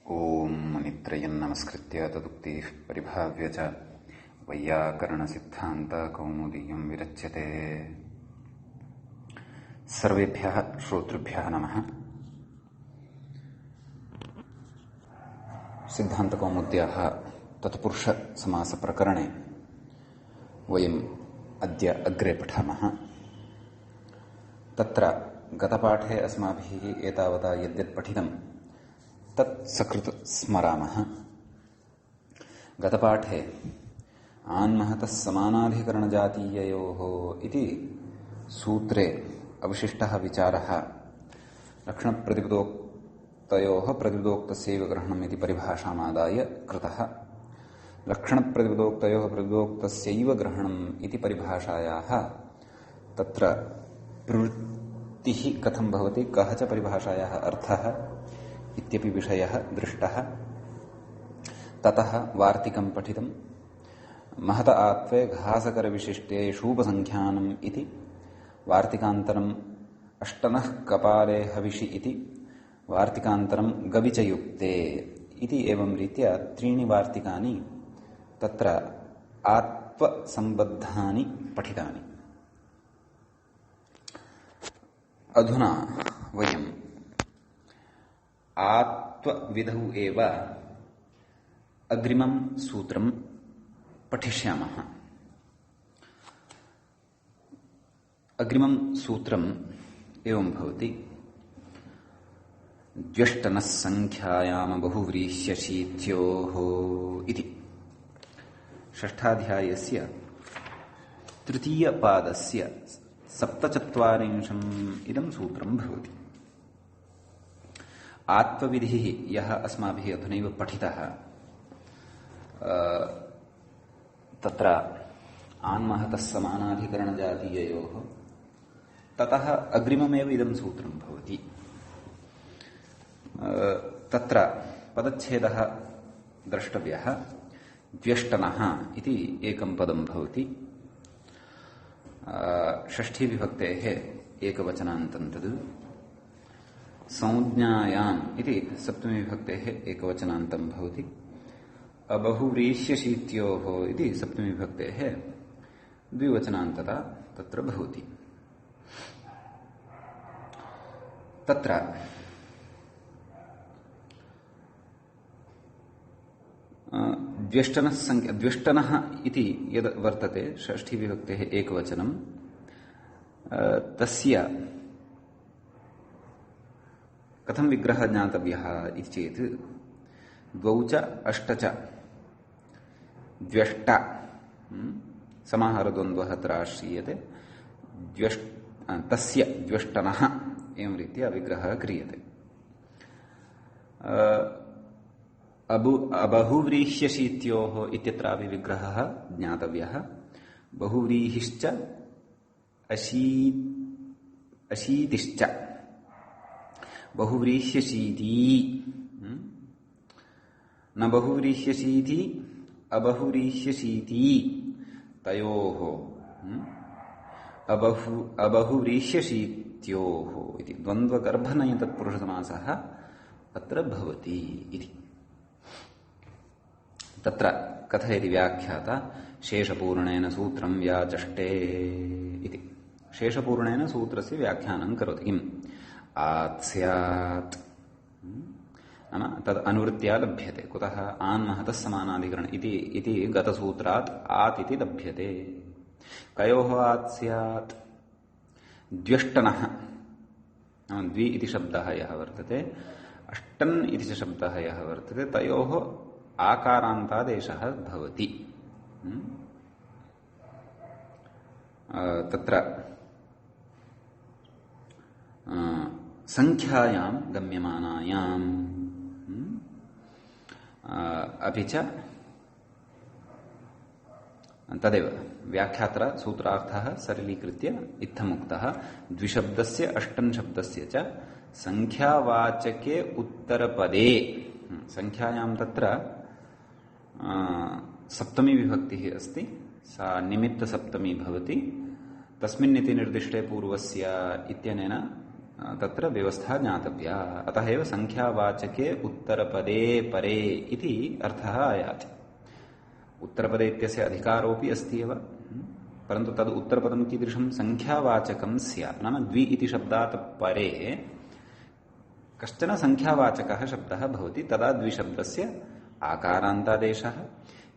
ओम नित्रयं नमस्कृत्य तदुक्तिः परिभाव्य च वैयाकरणसिद्धान्तकौमुदीयं विरच्यते। सर्वेभ्यः श्रोतृभ्यः नमः। सिद्धान्तकौमुद्याः तत्पुरुषसमासप्रकरणे वयम् अद्य अग्रे पठामः। तत्र गतपाठे अस्माभिः एतावता यद्यत् पठितं तत् सकृत् स्मरामः। गतपाठे आन्महतः समानाधिकरणजातीययोः इति सूत्रे अवशिष्टः विचारः लक्षणप्रतिपदोक्तयोः प्रतिपदोक्तस्यैव ग्रहणम् इति परिभाषामादाय कृतः। लक्षणप्रतिपदोक्तयोः प्रतिपदोक्तस्यैव ग्रहणम् इति परिभाषायाः तत्र प्रवृत्तिः कथं भवति, कः च परिभाषायाः अर्थः इत्यपि विषयः दृष्टः। ततः वार्तिकं पठितं। महत आत्वे घासकरविशिष्टे शूपसङ्ख्यानम् इति वार्तिकान्तरम् अष्टनः कपाले हविषि इति वार्तिकान्तरं गविचयुक्ते इति एवं रीत्या त्रीणि वार्तिकानि तत्र आत्वसम्बद्धानि पठितानि। अधुना वयम् आत्वविधौ एव अग्रिमं सूत्रं पठिष्यामः। अग्रिमं सूत्रम् एवं भवति। द्व्यष्टनः संख्यायाम बहुव्रीह्यशीत्योः इति षष्ठाध्यायस्य तृतीयपादस्य सप्तचत्वारिंशम् इदं सूत्रं भवति। आत्वविधिः यः अस्माभिः अधुनैव पठितः तत्र आन्महतः समानाधिकरणजातीययोः, ततः अग्रिममेव इदं सूत्रं भवति। तत्र पदच्छेदः द्रष्टव्यः। द्व्यष्टनः इति एकं पदं भवति। षष्ठीविभक्तेः एकवचनान्तं तद्। संज्ञायाम् इति सप्तमीविभक्तेः एकवचनान्तं भवति। अबहुव्रीह्यशीत्योः इति सप्तमीविभक्तेः द्विवचनान्तता तत्र भवति। तत्र द्व्यष्टनः इति यद् वर्तते षष्ठीविभक्तेः एकवचनं, तस्य कथं विग्रहः ज्ञातव्यः इति चेत् द्वौ च अष्ट च द्व्यष्ट समाहारद्वन्द्वः अत्र आश्रीयते। तस्य द्व्यष्टनः एवं रीत्या विग्रहः क्रियते। अबहुव्रीह्यशीत्योः इत्यत्रापि विग्रहः ज्ञातव्यः। बहुव्रीहिश्च अशीतिश्च बहुव्रीह्यशीति न बहुव्रीह्यशीति अबहुव्रीह्यशीति तयोः अबहुव्रीह्यशीत्योः इति द्वन्द्वगर्भनय तत्पुरुषसमासः अत्र भवति इति। तत्र कथयति व्याख्याता शेषपूर्णेन सूत्रं व्याचष्टे इति। शेषपूर्णेन सूत्रस्य व्याख्यानं करोति। किम् आत्स्यात् नाम तद् अनुवृत्त्या लभ्यते। कुतः आन्महतः समानाधिकरण इति गतसूत्रात् आत् इति लभ्यते। कयोः आत्स्यात्? द्व्यष्टनः नाम द्वि इति शब्दः यः वर्तते, अष्टन् इति च शब्दः यः वर्तते, तयोः आकारान्तादेशः भवति। तत्र संख्यायां गम्यमानायाम् अपि च तदेव व्याख्यात्र सूत्रार्थः सरलीकृत्य इत्थमुक्तः। द्विशब्दस्य अष्टन् शब्दस्य च संख्यावाचके उत्तरपदे, संख्यायां तत्र सप्तमी विभक्तिः अस्ति, सा निमित्तसप्तमी भवति। तस्मिन् इति निर्दिष्टे पूर्वस्य इत्यनेन तत्र व्यवस्था ज्ञातव्या। अतः एव संख्यावाचके उत्तरपदे परे इति अर्थः आयाति। उत्तरपदे इत्यस्य अधिकारोऽपि अस्ति एव, परन्तु तद् उत्तरपदं कीदृशं संख्यावाचकं स्यात्। नाम द्वि इति शब्दात् परे कश्चन संख्यावाचकः शब्दः भवति, तदा द्विशब्दस्य आकारान्तादेशः।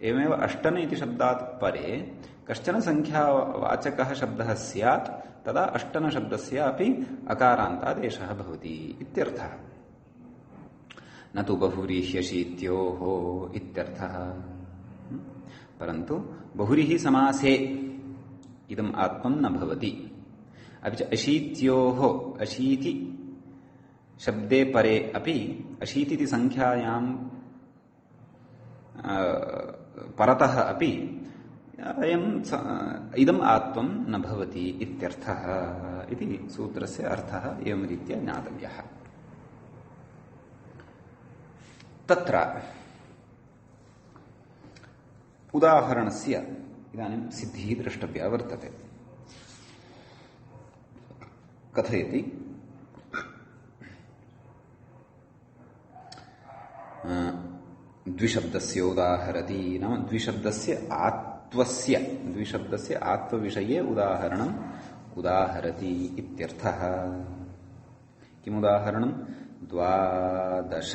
एवमेव अष्टन इति शब्दात् परे कश्चन संख्यावाचकः शब्दः स्यात्, तदा अष्टन शब्दस्य अपि अकारान्तादेशः भवति इत्यर्थः। न तु बहुव्रीह्यशीत्योः इत्यर्थः। परन्तु बहुव्रीहि समासे इदम् आत्मं न भवति। अपि च अशीत्योः, अशीति शब्दे परे अपि अशीतिति संख्यायां परतः अपि इदम् आत्मं न भवति इत्यर्थः इति सूत्रस्य अर्थः एवं रीत्या ज्ञातव्यः। तत्र उदाहरणस्य इदानीं सिद्धिः द्रष्टव्या वर्तते। कथयति द्विशब्दस्य उदाहरति। नाम द्विशब्दस्य आत्वविषये उदाहरणम् उदाहरति इत्यर्थः। किम् उदाहरणं? द्वादश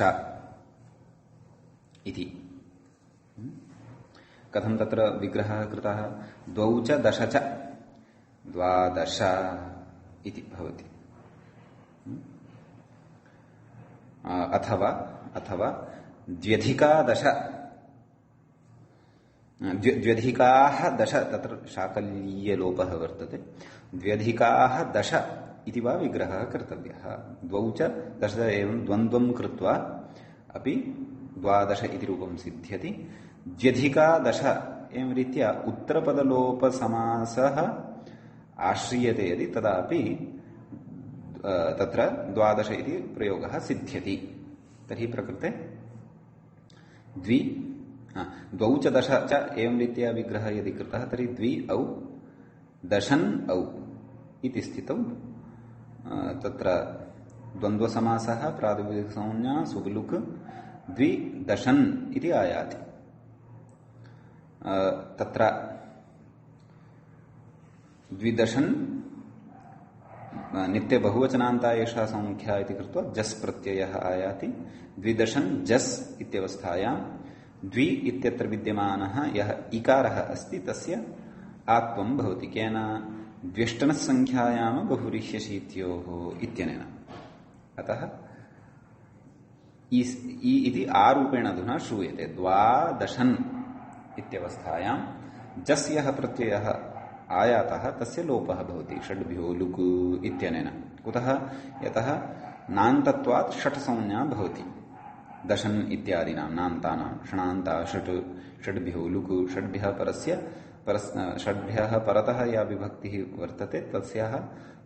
इति। कथं तत्र विग्रहः कृतः? द्वौ च दश च द्वादश इति भवति। अथवा द्व्यधिकादश, द्व्यधिकाः दश, तत्र शाकल्यलोपः वर्तते। द्व्यधिकाः दश इति वा विग्रहः कर्तव्यः। द्वौ च दश एवं द्वन्द्वं कृत्वा अपि द्वादश इति रूपं सिद्ध्यति। द्व्यधिकादश एवं रीत्या उत्तरपदलोपसमासः आश्रियते यदि, तदापि तत्र द्वादश इति प्रयोगः सिद्ध्यति। तर्हि प्रकृते द्वौ च दश च एवं रीत्या विग्रहः यदि कृतः, तर्हि द्वि औ दशन् औ इति स्थितौ तत्र द्वन्द्वसमासः प्रातिपदिकसंज्ञा सुबलुक् द्विदशन् इति आयाति। तत्र द्विदशन् नित्यबहुवचनान्ता एषा संख्या इति कृत्वा जस् प्रत्ययः आयाति। द्विदशन् जस् इत्यवस्थायां द्वि इत्यत्र विद्यमानः यः इकारः अस्ति तस्य आत्वं भवति। केन? द्व्यष्टनः संख्यायां बहुव्रीह्यशीत्योः इत्यनेन। अतः इ इति आरूपेण अधुना श्रूयते। द्वादशन् इत्यवस्थायां जस् यः प्रत्ययः आयातः तस्य लोपः भवति षड्भ्यो लुक् इत्यनेन। कुतः? यतः नान्तत्वात् षट् संज्ञा भवति। दशन् इत्यादीनां नान्तानां षणान्ता षट्, षड्भ्यो लुक्, षड्भ्यः परतः या विभक्तिः वर्तते तस्याः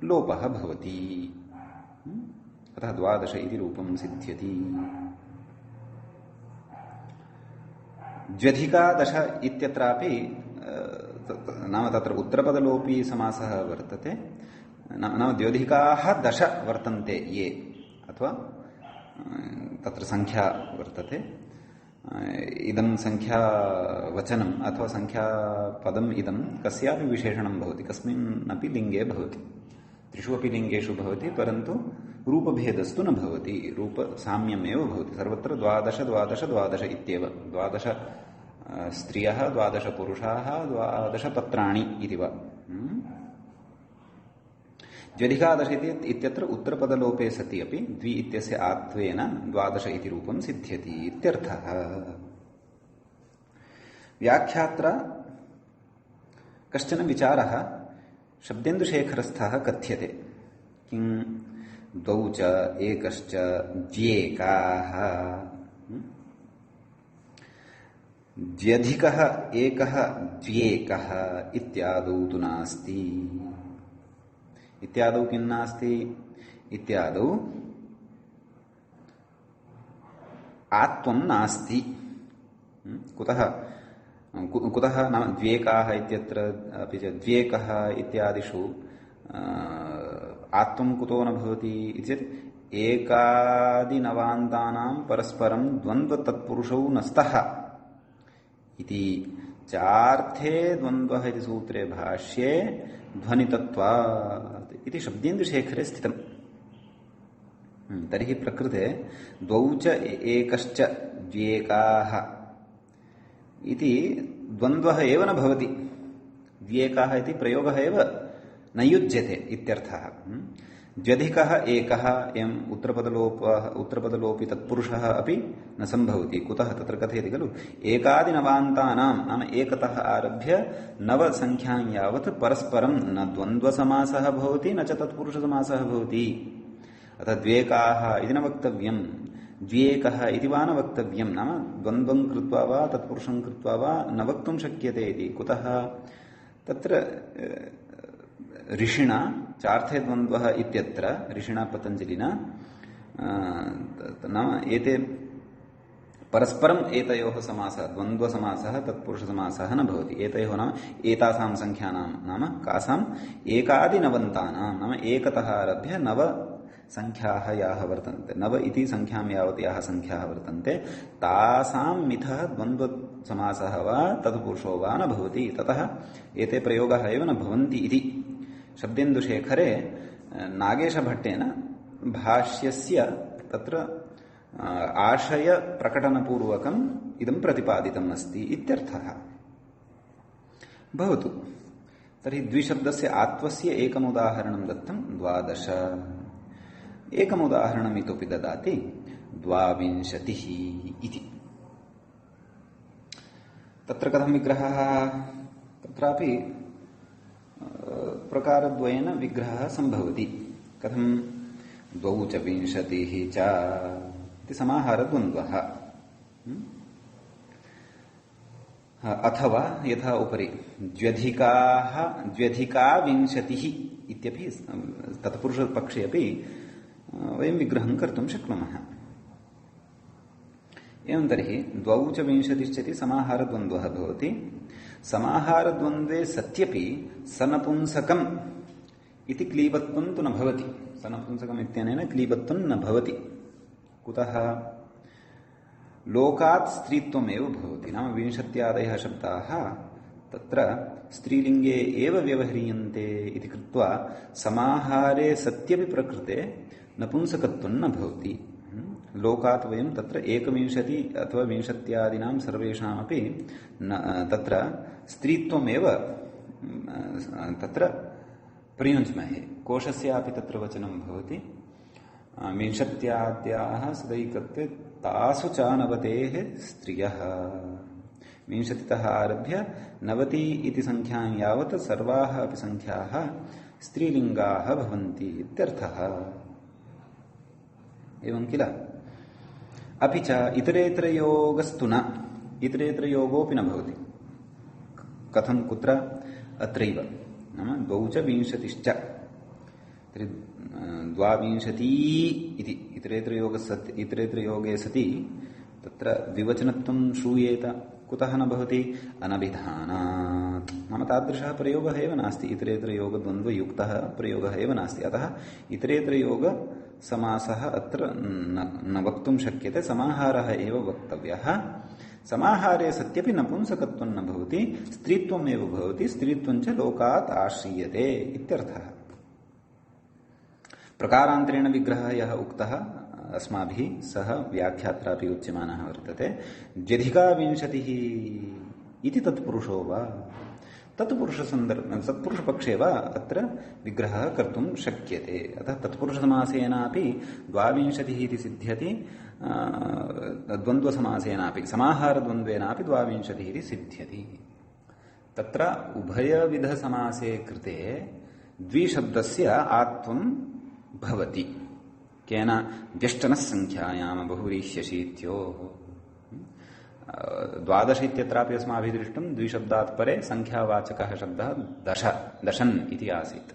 लोपः भवति। अतः द्वादश इति रूपं सिद्ध्यति। द्व्यधिकादश इत्यत्रापि नाम तत्र उत्तरपदलोपी समासः वर्तते। नाम द्व्यधिकाः दश वर्तन्ते ये, अथवा तत्र संख्या वर्तते। इदं संख्यावचनम् अथवा संख्यापदम् इदं कस्यापि विशेषणं भवति, कस्मिन्नपि लिङ्गे भवति। त्रिषु अपि लिङ्गेषु भवति, परन्तु रूपभेदस्तु न भवति, रूपसाम्यमेव भवति। सर्वत्र द्वादश द्वादश द्वादश इत्येव। द्वादश स्त्रियः, द्वादश पुरुषाः, द्वादश पत्राणि इति वा। द्व्यधिकादश इत्यत्र उत्तरपदलोपे सति अपि द्वि इत्यस्य आत्वेन द्वादश इति रूपं सिद्ध्यति इत्यर्थः। व्याख्यात्र कश्चन विचारः शब्देन्दुशेखरस्थः कथ्यते। किं? द्वौ च एकश्च द्व्येकाः। द्व्यधिकः एकः द्व्येकः इत्यादौ तु नास्ति। इत्यादौ किं नास्ति? इत्यादौ आत्वं नास्ति। कुतः नाम द्व्येकाः इत्यत्र अपि च द्व्येकः इत्यादिषु आत्वं कुतो न भवति इति चेत् एकादिनवान्तानां परस्परं द्वन्द्वतत्पुरुषौ न स्तः इति चार्थे द्वन्द्वः इति सूत्रे भाष्ये ध्वनितत्वात् इति शब्देन्दुशेखरे स्थितम्। तर्हि प्रकृते द्वौ च एकश्च द्व्येकाः इति द्वन्द्वः एव न भवति। द्व्येकाः इति प्रयोगः एव न युज्यते इत्यर्थः। द्व्यधिकः एकः एवम् उत्तरपदलोपि तत्पुरुषः अपि न सम्भवति। कुतः तत्र कथयति खलु एकादिनवान्तानां नाम एकतः आरभ्य नवसङ्ख्यां यावत् परस्परं न द्वन्द्वसमासः भवति न च तत्पुरुषसमासः भवति। अतः द्व्येकाः इति न वक्तव्यम्, द्व्येकः इति वा न वक्तव्यम्, नाम द्वन्द्वं कृत्वा वा तत्पुरुषं कृत्वा वा न वक्तुं शक्यते इति। कुतः तत्र ऋषिणा चार्थे द्वन्द्वः इत्यत्र ऋषिणा पतञ्जलिना नाम एते परस्परम् एतयोः समासः द्वन्द्वसमासः तत्पुरुषसमासः न भवति। एतयोः नाम एतासां सङ्ख्यानां नाम कासाम् एकादिनवन्तानां नाम एकतः आरभ्य नव संख्याः याः वर्तन्ते, नव इति संख्यां यावत् याः संख्याः वर्तन्ते तासां मिथः द्वन्द्वसमासः वा तत्पुरुषो वा न भवति। ततः एते प्रयोगाः एव न भवन्ति इति शब्देन्दुशेखरे नागेशभट्टेन भाष्यस्य तत्र आशयप्रकटनपूर्वकम् इदं प्रतिपादितम् अस्ति इत्यर्थः। भवतु तर्हि द्विशब्दस्य आत्वस्य एकमुदाहरणं दत्तं 12, एकमुदाहरणम् इतोपि ददाति 22 इति। तत्र कथं विग्रहः? तत्रापि प्रकारद्वयेन विग्रहः सम्भवति। कथं 22 च इति समाहारद्वन्द्वः, अथवा यथा उपरि द्व्यधिका 20 इत्यपि तत्पुरुषपक्षे अपि वयं विग्रहं कर्तुं शक्नुमः। एवं तर्हि 22 इति समाहारद्वन्द्वः भवति। समाहारद्वन्द्वे सत्यपि सनपुंसकम् इति क्लीबत्वं तु न भवति। सनपुंसकम् इत्यनेन क्लीबत्वं न भवति। कुतः? लोकात् स्त्रीत्वमेव भवति। नाम 20 शब्दाः तत्र स्त्रीलिङ्गे एव व्यवह्रियन्ते इति कृत्वा समाहारे सत्यपि प्रकृते नपुंसकत्वं न भवति। लोकात् वयं तत्र 21 अथवा 20 सर्वेषामपि तत्र स्त्रीत्वमेव तत्र प्रयुञ्ज्महे। कोशस्यापि तत्र वचनं भवति 20 सदैकत्वे तासु च 90 स्त्रियः। 20तः आरभ्य 90 इति संख्यां यावत् सर्वाः अपि संख्याः स्त्रीलिङ्गाः भवन्ति इत्यर्थः। एवं किल? अपि च इतरेतरयोगस्तु न, इतरेतरयोगोऽपि न भवति। कथं कुत्र? अत्रैव नाम 22 तर्हि 22 इति इतरेतरयोगे सति तत्र द्विवचनत्वं श्रूयेत। कुतः न भवति? अनभिधानात् नाम तादृशः प्रयोगः एव नास्ति। इतरेतरयोगद्वन्द्वयुक्तः प्रयोगः एव नास्ति। अतः इतरेतरयोगसमासः अत्र न वक्तुं शक्यते। समाहारः एव वक्तव्यः। समाहारे सत्यपि नपुंसकत्वं न भवति, स्त्रीत्वमेव भवति। स्त्रीत्वं च लोकात् आश्रीयते इत्यर्थः। प्रकारान्तरेण विग्रहः यः उक्तः अस्माभिः सः व्याख्यात्रापि उच्यमानः वर्तते। 20 इति तत्पुरुषो वा? तत्पुरुषपक्षे वा अत्र विग्रहः कर्तुं शक्यते। अतः तत्पुरुषसमासेनापि 22 इति सिद्ध्यति, द्वन्द्वसमासेनापि समाहारद्वन्द्वेनापि 22 इति सिद्ध्यति। तत्र उभयविधसमासे कृते द्विशब्दस्य आत्वं भवति। केन? व्यष्टनसङ्ख्यायां बहुव्रीह्यशीत्योः। 12 इत्यत्रापि अस्माभिः दृष्टं द्विशब्दात् परे संख्यावाचकः शब्दः दशन् इति आसीत्।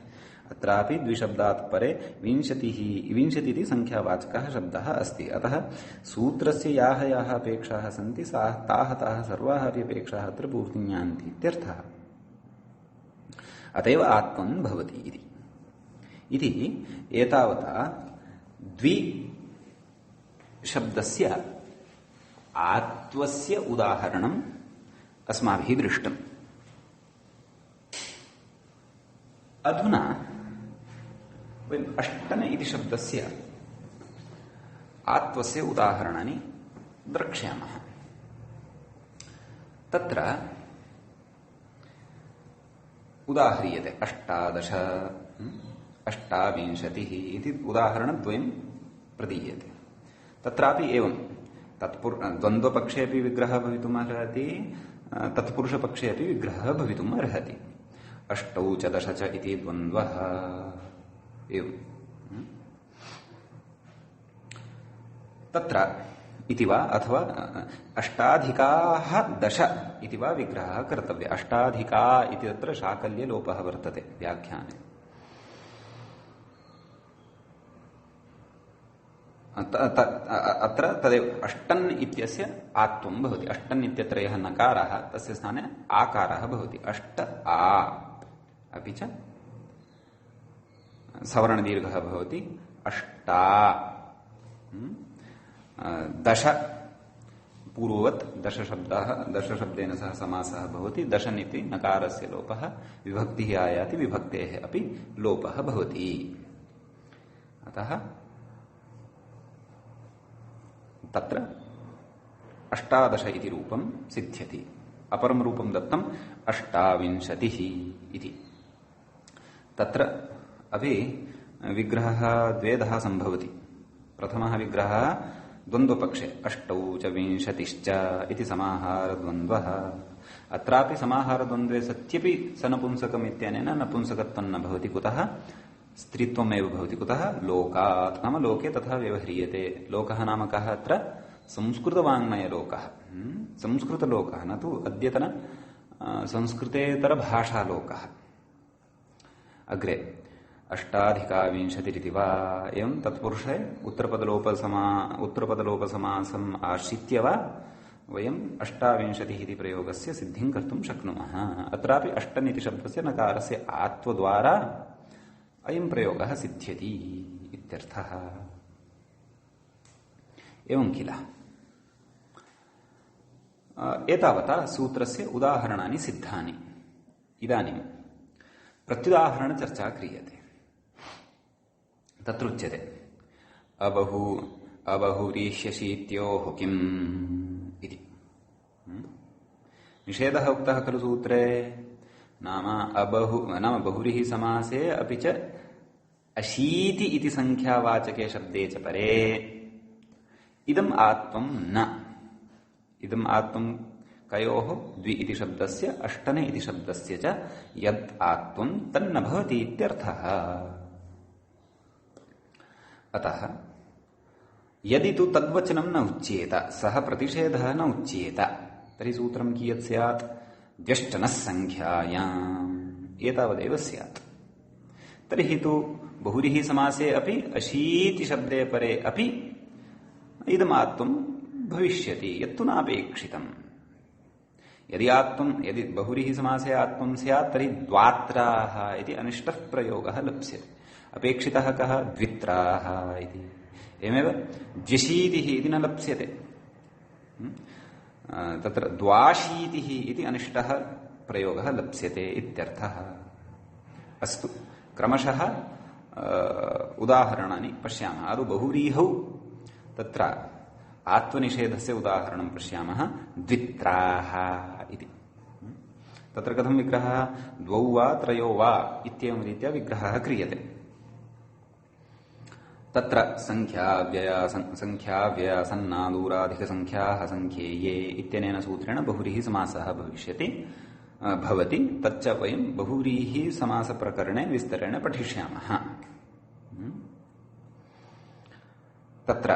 अत्रापि द्विशब्दात् परे 20 इति संख्यावाचकः शब्दः अस्ति। अतः सूत्रस्य याः याः अपेक्षाः सन्ति ताः सर्वाः अपि अपेक्षाः अत्र पूर्तिं यान्ति इत्यर्थः। अतएव आत्मं भवति इति। इति एतावता द्वि शब्दस्य आत्वस्य उदाहरणम् अस्माभिः दृष्टम्। अधुना वयम् अष्टन इति शब्दस्य आत्वस्य उदाहरणानि द्रक्ष्यामः। तत्र उदाह्रियते 18 28 इति उदाहरणद्वयं प्रदीयते। तत्रापि एवं द्वन्द्वपक्षे अपि विग्रहः भवितुम् अर्हति, तत्पुरुषपक्षे अपि विग्रहः भवितुम् अर्हति। 8 च 10 च इति द्वन्द्वः एवं तत्र इति वा अथवा 8+10 इति वा विग्रहः कर्तव्यः। 8+ इति तत्र शाकल्यलोपः वर्तते व्याख्याने। अत्र तदेव अष्टन् इत्यस्य आत्वं भवति। अष्टन् इत्यत्र यः नकारः तस्य स्थाने आकारः भवति। 8 आ अपि च सवर्णदीर्घः भवति। 10 पूर्ववत् 10 शब्देन सह समासः भवति। दशन् इति नकारस्य लोपः, विभक्तिः आयाति, विभक्तेः अपि लोपः भवति। अतः तत्र 18 इति रूपं सिद्ध्यति। अपरं रूपं दत्तं 28 इति। तत्र अपि विग्रहः द्वेधः सम्भवति। प्रथमः विग्रहः द्वन्द्वपक्षे 8 च 20 इति समाहारद्वन्द्वः। अत्रापि समाहारद्वन्द्वे सत्यपि सनपुंसकम् इत्यनेन नपुंसकत्वं न भवति। कुतः? स्त्रीत्वमेव भवति। कुतः? लोकात्, नाम लोके तथा व्यवह्रियते। लोकः नाम कः? अत्र संस्कृतवाङ्मयलोकः, संस्कृतलोकः, न तु अद्यतन संस्कृतेतरभाषालोकः। अग्रे 8+20 वा एवं तत्पुरुषे उत्तरपदलोपसमासम् आश्रित्य वा वयम् 28 इति प्रयोगस्य सिद्धिं कर्तुं शक्नुमः। अत्रापि अष्टन् इति शब्दस्य नकारस्य आत्वद्वारा अयं प्रयोगः सिद्ध्यति इत्यर्थः। एवं किल? एतावता सूत्रस्य उदाहरणानि सिद्धानि। इदानीं प्रत्युदाहरणचर्चा क्रियते। तत्रुच्यते अबहुरीह्यशीत्योः किम् इति। निषेधः उक्तः खलु सूत्रे। नाम बहुव्रीः समासे अपि च अशीति इति संख्यावाचके शब्दे च परे इदम् आत्वं न। इदम् आत्वं कयोः? द्वि इति शब्दस्य अष्टने इति शब्दस्य च यद् आत्वं तन्न भवति इत्यर्थः। अतः यदि तु तद्वचनं न उच्येत, सः प्रतिषेधः न उच्येत, तर्हि सूत्रं कियत् स्यात्? व्यष्टनः संख्यायाम् एतावदेव स्यात्। तर्हि तु बहुव्रीः समासे अपि अशीति शब्दे परे अपि इदमात्वं भविष्यति, यत्तु नापेक्षितम्। यदि बहुव्रीः समासे आत्वं स्यात् तर्हि द्वात्राः इति अनिष्टः प्रयोगः लप्स्यते। अपेक्षितः कः? द्वित्राः इति। एवमेव द्व्यशीतिः इति न लप्स्यते। तत्र द्वाशीतिः इति अनिष्टः प्रयोगः लप्स्यते इत्यर्थः। अस्तु, क्रमशः उदाहरणानि पश्यामः। आदौ बहुव्रीहौ तत्र आत्वनिषेधस्य उदाहरणं पश्यामः। द्वित्राः इति। तत्र कथं विग्रहः? 2 वा 3 वा इत्येवं रीत्या विग्रहः क्रियते। तत्र संख्याव्ययासन्नादूराधिकसंख्याः संख्येये इत्यनेन सूत्रेण बहुव्रीः समासः भवति। तच्च वयं बहुव्रीः समासप्रकरणे विस्तरेण पठिष्यामः। तत्र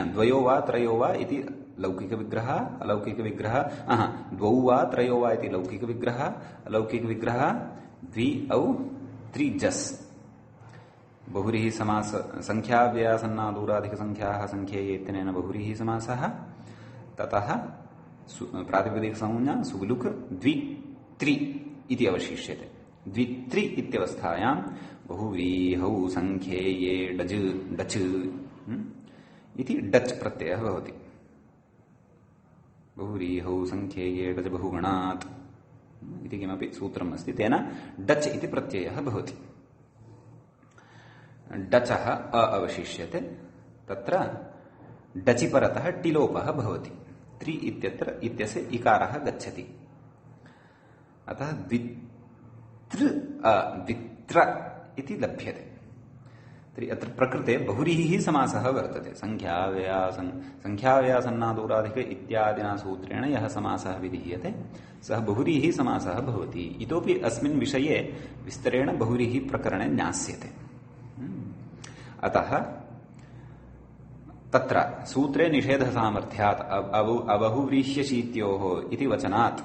द्वयो वा त्रयो वा इति लौकिकविग्रहः, अलौकिकविग्रहः। 2 वा 3 वा इति लौकिकविग्रहः, अलौकिकविग्रहः। 2 औ 3 जस् बहुव्रीः समास। संख्याव्ययासन्नादूराधिकसंख्याः संख्येये इत्यनेन बहुव्रीः समासः। ततः प्रातिपदिकसंज्ञा सुलुक् द्वित्रि इति अवशिष्यते। द्वित्रि इत्यवस्थायां बहुव्रीहौ संख्येये डज् डच् इति डच् प्रत्ययः भवति। बहुव्रीहौ संख्येये डज् बहुगणात् इति किमपि सूत्रम् अस्ति, तेन डच् इति प्रत्ययः भवति। डचः अ अवशिष्यते, तत्र डचि परतः टिलोपः भवति। त्रि इत्यत्र इत्यस्य इकारः गच्छति, अतः द्वित्र इति लभ्यते। तर्हि अत्र प्रकृते बहुव्रीहिः समासः वर्तते। संख्याव्यासन्नादूराधिक इत्यादिना सूत्रेण यः समासः विधीयते सः बहुव्रीहिः समासः भवति। इतोपि अस्मिन् विषये विस्तरेण बहुव्रीहिः प्रकरणे ज्ञास्यते। अतः तत्र सूत्रे निषेधसामर्थ्यात् अबहुव्रीह्यशीत्योः इति वचनात्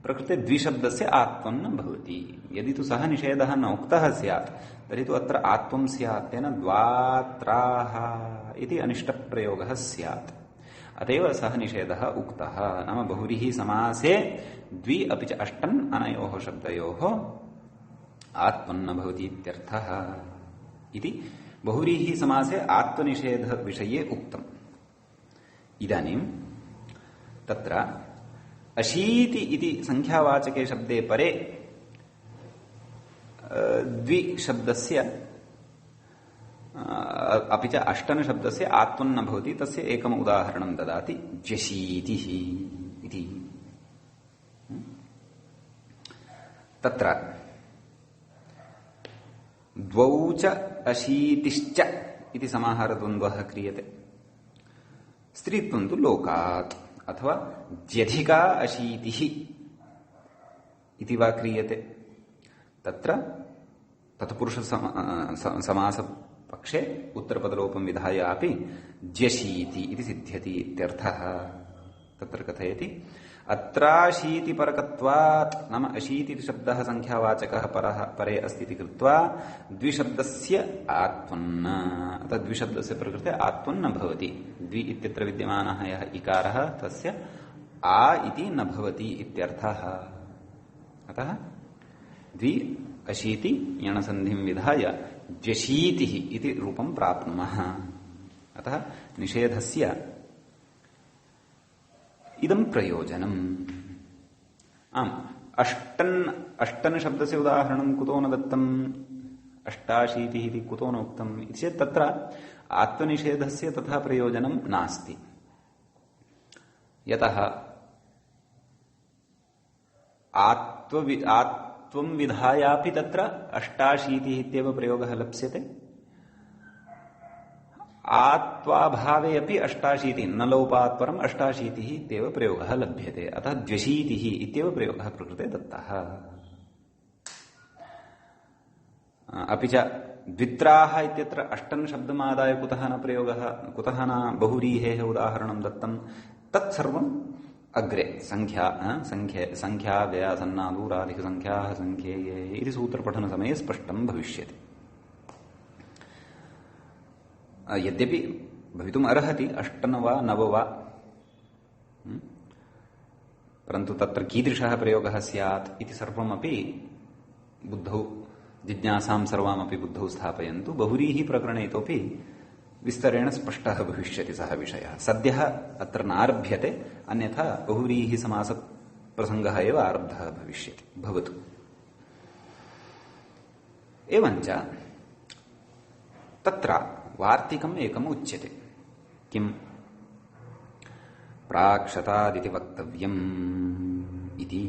प्रकृते द्विशब्दस्य आत्वं न भवति। यदि तु सः निषेधः न उक्तः स्यात् तर्हि तु अत्र आत्वं स्यात्, तेन द्वात्राः इति अनिष्टप्रयोगः स्यात्। अतएव सः निषेधः उक्तः। नाम बहुव्रीहि समासे द्वि अपि च अष्टन् अनयोः शब्दयोः आत्वं न भवति इत्यर्थः इति बहुव्रीहि समासे आत्मनिषेध विषये उक्तम्। इदानीं तत्र अशीति इति संख्यावाचके शब्दे परे द्विशब्दस्य अपि च अष्टन शब्दस्य आत्मन् न भवति, तस्य एकम् उदाहरणं ददाति ज्यशीतिः इति। तत्र द्वौ च अशीतिश्च इति समाहारद्वन्द्वः क्रियते। स्त्रीत्वं तु लोकात् अथवा ज्यधिका अशीतिः इति वा क्रियते। तत्र तत्पुरुष समासपक्षे उत्तरपदलोपं विधाय अपि ज्यशीति इति सिद्ध्यति इत्यर्थः। तत्र कथयति अत्राशीतिपरकत्वात्, नाम अशीति इति शब्दः संख्यावाचकः परे अस्ति इति कृत्वा द्विशब्दस्य आत्वन्, अतः द्विशब्दस्य प्रकृते आत्वन् न भवति। द्वि इत्यत्र विद्यमानः यः इकारः तस्य आ इति न भवति इत्यर्थः। अतः द्वि अशीति यणसन्धिं विधाय ज्यशीतिः इति रूपं प्राप्नुमः। अतः निषेधस्य इदं प्रयोजनम्। आम्, अष्टन् शब्दस्य उदाहरणं कुतो न दत्तम्, अष्टाशीतिः इति कुतो न उक्तम् इति चेत् तत्र आत्मनिषेधस्य तथा प्रयोजनं नास्ति। यतः आत्वं विधायापि तत्र अष्टाशीतिः इत्येव प्रयोगः लप्स्यते। आत्वाभावे अपि अष्टाशीतिः, न लोपात् परम् अष्टाशीतिः इत्येव प्रयोगः लभ्यते। अतः द्व्यशीतिः इत्येव प्रयोगः प्रकृते दत्तः। अपि च द्वित्राः इत्यत्र अष्टन् शब्दमादाय कुतः न प्रयोगः, कुतः न बहुव्रीहेः उदाहरणं दत्तं, तत्सर्वम् अग्रे संख्या व्ययासन्नादूराधिकसंख्याः संख्येये इति सूत्रपठनसमये स्पष्टं भविष्यति। यद्यपि भवितुम् अर्हति अष्टन् वा नव वा, परन्तु तत्र कीदृशः प्रयोगः स्यात् इति सर्वमपि बुद्धौ, जिज्ञासां सर्वामपि बुद्धौ स्थापयन्तु। बहुव्रीहि प्रकरणे इतोपि विस्तरेण स्पष्टः भविष्यति सः विषयः। सद्यः अत्र नारभ्यते, अन्यथा बहुव्रीहि समासप्रसङ्गः एव आरब्धः भविष्यति। भवतु। एवञ्च तत्र वार्तिकम् एकम् उच्यते। किम्? प्राक्षतादिति वक्तव्यम् इति।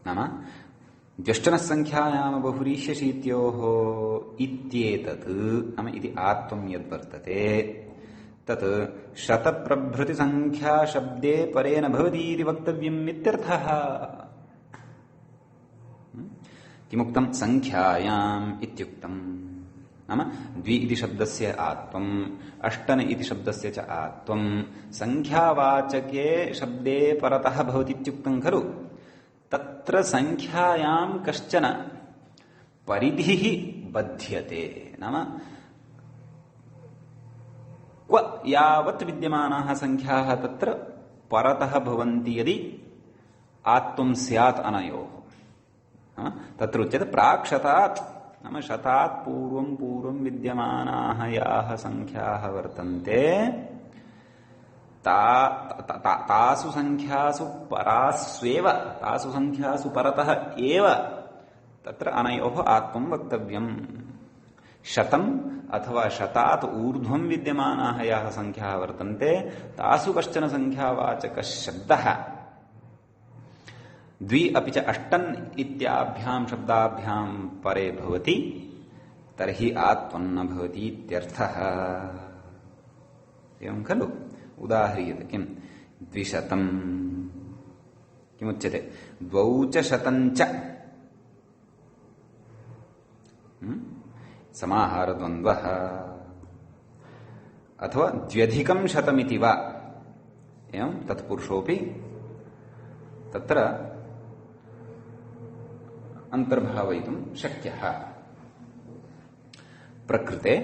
नाम ज्यष्टनसङ्ख्यायां बहुव्रीह्यशीत्योः इत्येतत्, नाम इति आत्वं यद्वर्तते तत् शतप्रभृतिसङ्ख्याशब्दे परे न भवति इति वक्तव्यम् इत्यर्थः। किमुक्तं? सङ्ख्यायाम् इत्युक्तम्। नाम द्वि इति शब्दस्य आत्वम्, अष्टन् इति शब्दस्य च आत्वम् संख्यावाचके शब्दे परतः भवति इत्युक्तं खलु। तत्र संख्यायां कश्चन परिधिः बध्यते। नाम क्व यावत् विद्यमानाः संख्याः तत्र परतः भवन्ति यदि आत्वं स्यात् अनयोः तत्र उच्यते प्राक् शतात् नाम शतात् पूर्वं पूर्वं विद्यमानाः याः संख्याः वर्तन्ते तासु संख्यासु परास्वेव तासु संख्यासु परतः एव तत्र अनयोः आत्वं वक्तव्यम् शतम् अथवा शतात् ऊर्ध्वं विद्यमानाः याः संख्याः वर्तन्ते तासु कश्चन संख्यावाचकः शब्दः द्वि अपि च अष्टन् इत्याभ्यां शब्दाभ्यां परे भवति तर्हि आत्वन्न भवति इत्यर्थः एवं खलु उदाह्रियते किं द्विशतम् किमुच्यते द्वौ च शतञ्च समाहारद्वन्द्वः अथवा द्व्यधिकं शतमिति वा एवं तत्पुरुषोऽपि तत्र अंतर्भावयितुं शक्यः प्रकृते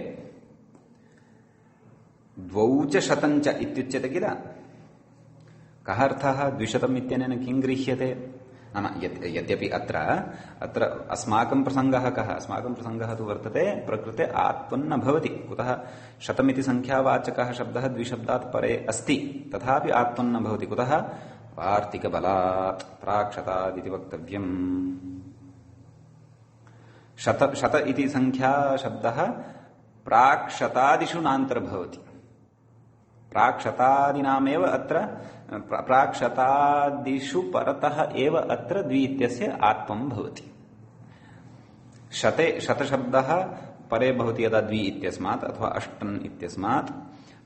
द्वौ च शतञ्च इत्युच्यते किल कः अर्थः द्विशतम् इत्यनेन किं गृह्यते नाम यद्यपि अत्र अस्माकं प्रसङ्गः कः अस्माकं प्रसङ्गः तु वर्तते प्रकृते आत्वन्न भवति कुतः शतमिति संख्यावाचकः शब्दः द्विशब्दात् परे अस्ति तथापि आत्वन्न भवति कुतः वार्तिकबलात् प्राक् शतात् इति वक्तव्यम् शत इति संख्या शब्दः प्राक् शतादिषु नान्तर्भवति प्राक् शतादीनामेव अत्र प्राक् शतादिषु परतः एव अत्र द्वि इत्यस्य आत्वं भवति शते शतशब्दः परे भवति यदा द्वि इत्यस्मात् अथवा अष्टन् इत्यस्मात्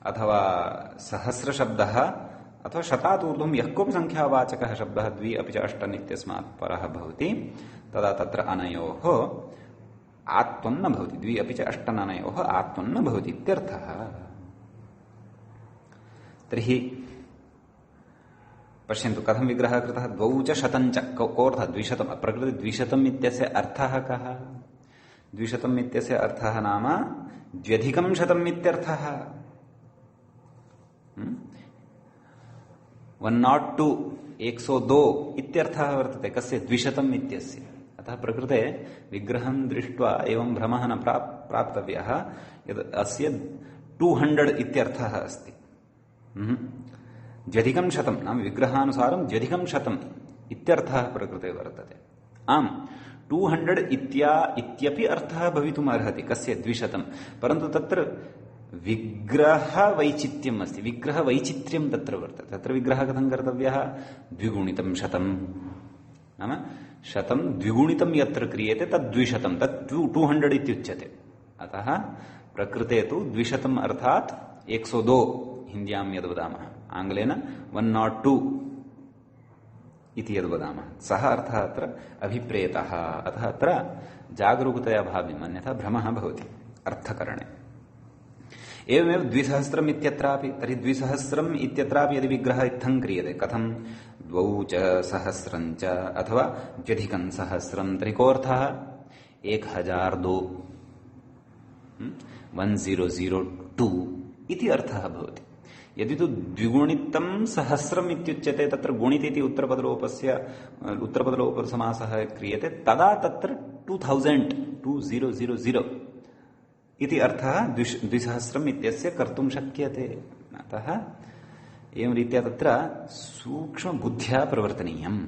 अथवा सहस्रशब्दः अथवा शतात् ऊर्ध्वं यः कोऽपि संख्यावाचकः शब्दः द्वि अपि च अष्टन् इत्यस्मात् परः भवति तदा तत्र अनयोः आत्वं न भवति द्वि अपि च अष्टन् अनयोः आत्वं न भवति इत्यर्थः तर्हि पश्यन्तु कथं विग्रहः कृतः द्वौ च शतञ्च कोऽर्थः द्विशतम् प्रकृते द्विशतम् इत्यस्य अर्थः कः द्विशतम् इत्यस्य अर्थः नाम द्व्यधिकं शतम् इत्यर्थः 102 102 इत्यर्थः वर्तते कस्य द्विशतम् इत्यस्य अतः प्रकृते विग्रहं दृष्ट्वा एवं भ्रमः न प्राप्तव्यः यत् अस्य 200 इत्यर्थः अस्ति द्व्यधिकं शतं नाम विग्रहानुसारं द्व्यधिकं शतम् इत्यर्थः प्रकृते वर्तते आम् 200 इत्यपि अर्थः भवितुम् अर्हति कस्य द्विशतं परन्तु तत्र विग्रहवैचित्र्यम् अस्ति विग्रहवैचित्र्यं तत्र वर्तते तत्र विग्रहः कथं कर्तव्यः द्विगुणितं शतं नाम शतं द्विगुणितं यत्र क्रियते तद् द्विशतं तत् 200 इत्युच्यते अतः प्रकृते तु द्विशतम् अर्थात् 102 हिन्द्यां यद् वदामः आङ्ग्लेन 102 इति यद् वदामः सः अर्थः अत्र अभिप्रेतः अतः अत्र जागरूकतया भाव्यम् अन्यथा भ्रमः भवति अर्थकरणे एवमेव 200 इत्यत्रापि तर्हि 200 इत्यत्रापि यदि विग्रहः इत्थं क्रियते कथं द्वौ च सहस्रं च अथवा द्व्यधिकं सहस्रं तर्हि कोऽर्थः 1002 1002 इति अर्थः भवति यदि तु द्विगुणितं सहस्रम् इत्युच्यते तत्र गुणित इति उत्तरपदलोपसमासः क्रियते तदा तत्र 2000 इति अर्थः 200 इत्यस्य कर्तुं शक्यते अतः एवं रीत्या तत्र सूक्ष्मबुद्ध्या प्रवर्तनीयम्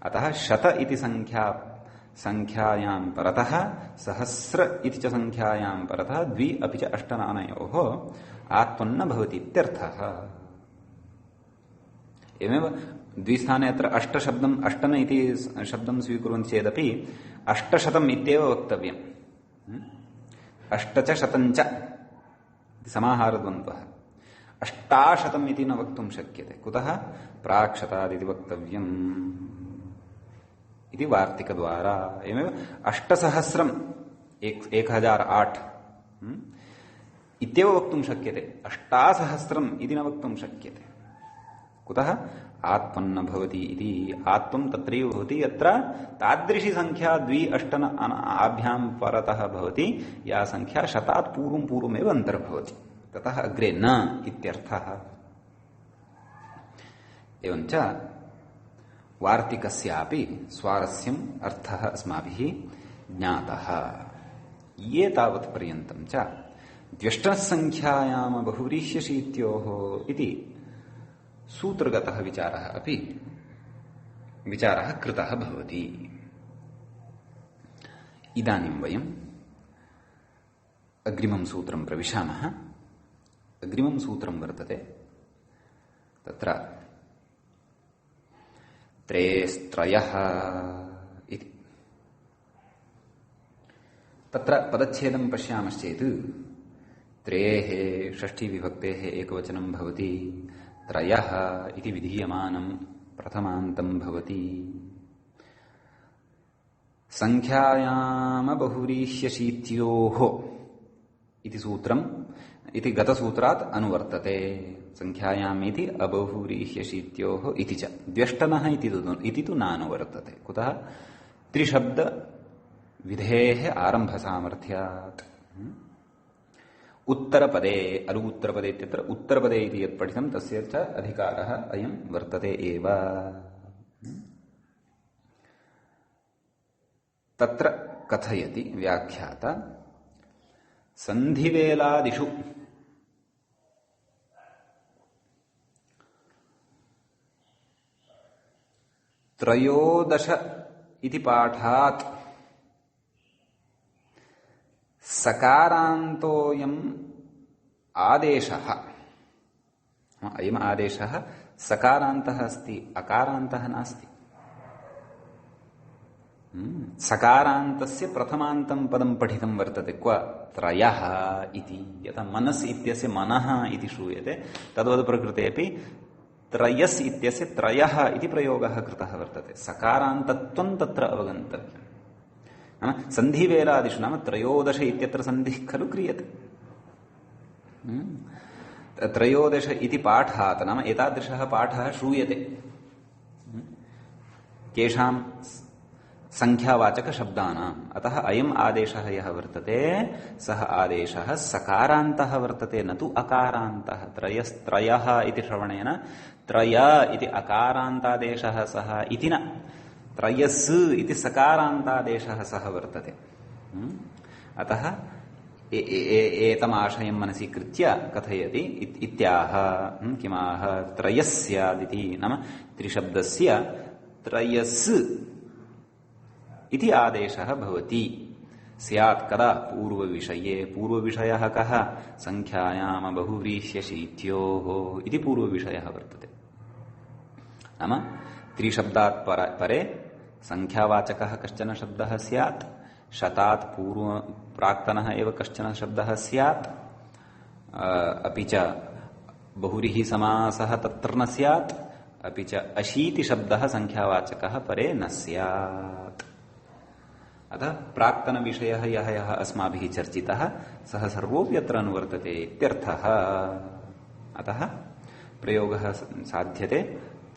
अतः शत इति संख्यायां परतः सहस्र इति च संख्यायां परतः द्वि अपि च अष्टनानयोः आत्वन्न भवति इत्यर्थः एवमेव द्विस्थाने अत्र अष्टशब्दम् अष्टन इति शब्दं स्वीकुर्वन्ति चेदपि अष्टशतम् इत्येव वक्तव्यम् अष्ट च शतञ्च समाहारद्वन्द्वः अष्टाशतम् इति न वक्तुं शक्यते कुतः प्राक् शतादिति वक्तव्यम् इति वार्तिकद्वारा एवमेव 8000 1008 इत्येव वक्तुं शक्यते 8000 इति न वक्तुं शक्यते कुतः आत्मन्न भवति इति आत्मं तत्रैव भवति यत्र तादृशी संख्या द्वि अष्टन आभ्यां परतः भवति या संख्या शतात् पूर्वमेव अन्तर्भवति ततः अग्रे न इत्यर्थः एवञ्च वार्तिकस्यापि स्वारस्यम् अर्थः अस्माभिः ज्ञातः। ये तावत् पर्यन्तं च द्व्यष्टसङ्ख्यायाम बहुव्रीह्यशीत्योः इति सूत्रगतः विचारः कृतः भवति। इदानीं वयम् अग्रिमं सूत्रं प्रविशामः। अग्रिमं सूत्रं वर्तते तत्र त्रेस्त्रयः इति। तत्र पदच्छेदं पश्यामश्चेत् त्रेः षष्ठीविभक्तेः एकवचनं भवति, त्रयः इति विधीयमानं प्रथमान्तं भवति। संख्यायाम बहुव्रीह्यशीत्योः इति सूत्रम् इति गतसूत्रात् अनुवर्तते। संख्यायाम् इति अबहुव्रीह्यशीत्योः इति च द्व्यष्टनः इति तु नानुवर्तते। कुतः? त्रिशब्द विधेः आरम्भसामर्थ्यात्। उत्तरपदे अलु उत्तरपदे इत्यत्र उत्तरपदे इति यत् पठितं तस्य च अधिकारः अयं वर्तते एव। तत्र कथयति व्याख्याता सन्धिवेलादिषु त्रयोदश इति पाठात् सकारान्तोऽयम् आदेशः, अयम् आदेशः सकारान्तः अस्ति, अकारान्तः नास्ति। सकारान्तस्य प्रथमान्तं पदं पठितं वर्तते। क्व? त्रयः इति। यथा मनस् इत्यस्य मनः इति श्रूयते तद्वत् प्रकृतेऽपि त्रयस् इत्यस्य त्रयः इति प्रयोगः कृतः वर्तते। सकारान्तत्वं तत्र अवगन्तव्यम्। नाम सन्धिवेलादिषु नाम त्रयोदश इत्यत्र सन्धिः खलु क्रियते। त्रयोदश इति पाठात् नाम एतादृशः पाठः श्रूयते केषां संख्यावाचकशब्दानाम्। अतः अयम् आदेशः यः वर्तते सः आदेशः सकारान्तः वर्तते, न तु अकारान्तः। त्रयः इति श्रवणेन त्रय इति अकारान्तादेशः सः इति न, त्रयस् इति सकारान्तादेशः सः वर्तते। अतः एतमाशयं मनसि कृत्य कथयति इत्याह किमाह त्रयस्यादिति नाम त्रिशब्दस्य त्रयस् इति आदेशः भवति। स्यात् कदा? पूर्वविषये। पूर्वविषयः कः? संख्यायाम बहुव्रीह्यशीत्योः इति पूर्वविषयः वर्तते। नाम त्रिशब्दात् परे संख्यावाचकः कश्चन शब्दः स्यात्, शतात् प्राक्तनः एव कश्चन शब्दः स्यात्, अपि च बहुव्रीहि समासः तत्र न स्यात्, अपि च अशीतिशब्दः संख्यावाचकः परे न स्यात्। अतः प्राक्तनविषयः यः यः अस्माभिः चर्चितः सः सर्वोऽपि अत्र अनुवर्तते इत्यर्थः। अतः प्रयोगः साध्यते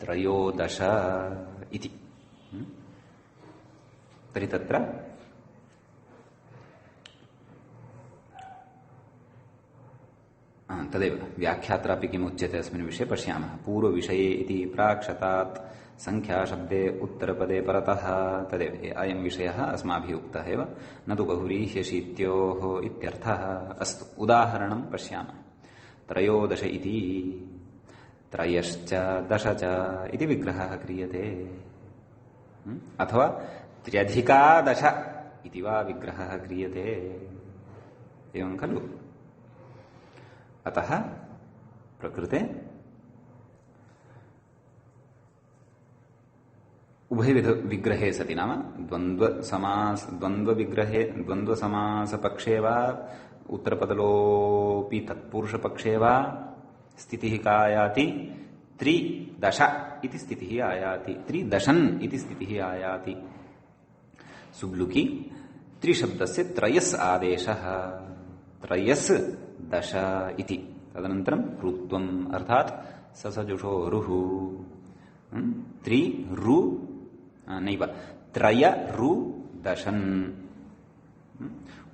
त्रयोदश इति। तर्हि तत्र तदेव व्याख्यात्रापि किमुच्यते अस्मिन् विषये पश्यामः। पूर्वविषये इति प्राक्शतात् संख्याशब्दे उत्तरपदे परतः तदेव अयं विषयः अस्माभिः उक्तः एव, न तु बहुव्रीह्यशीत्योः इत्यर्थः। अस्तु, उदाहरणं पश्यामः। त्रयोदश इति त्रयश्च दश च इति विग्रहः क्रियते, अथवा त्र्यधिकादश इति वा विग्रहः क्रियते, एवं खलु। अतः प्रकृते उभयविध विग्रहे सति नाम द्वन्द्वसमासपक्षे वा उत्तरपदलोऽपि तत्पुरुषपक्षे वा स्थितिः का आयाति? त्रिदश इति स्थितिः आयाति, त्रिदशन् इति स्थितिः आयाति। सुब्लुकि त्रिशब्दस्य त्रयस् आदेशः, त्रयस् दश इति। तदनन्तरं ऋत्वम् अर्थात् ससजुषो रुः, त्रि रु नैव त्रय रु दशन्।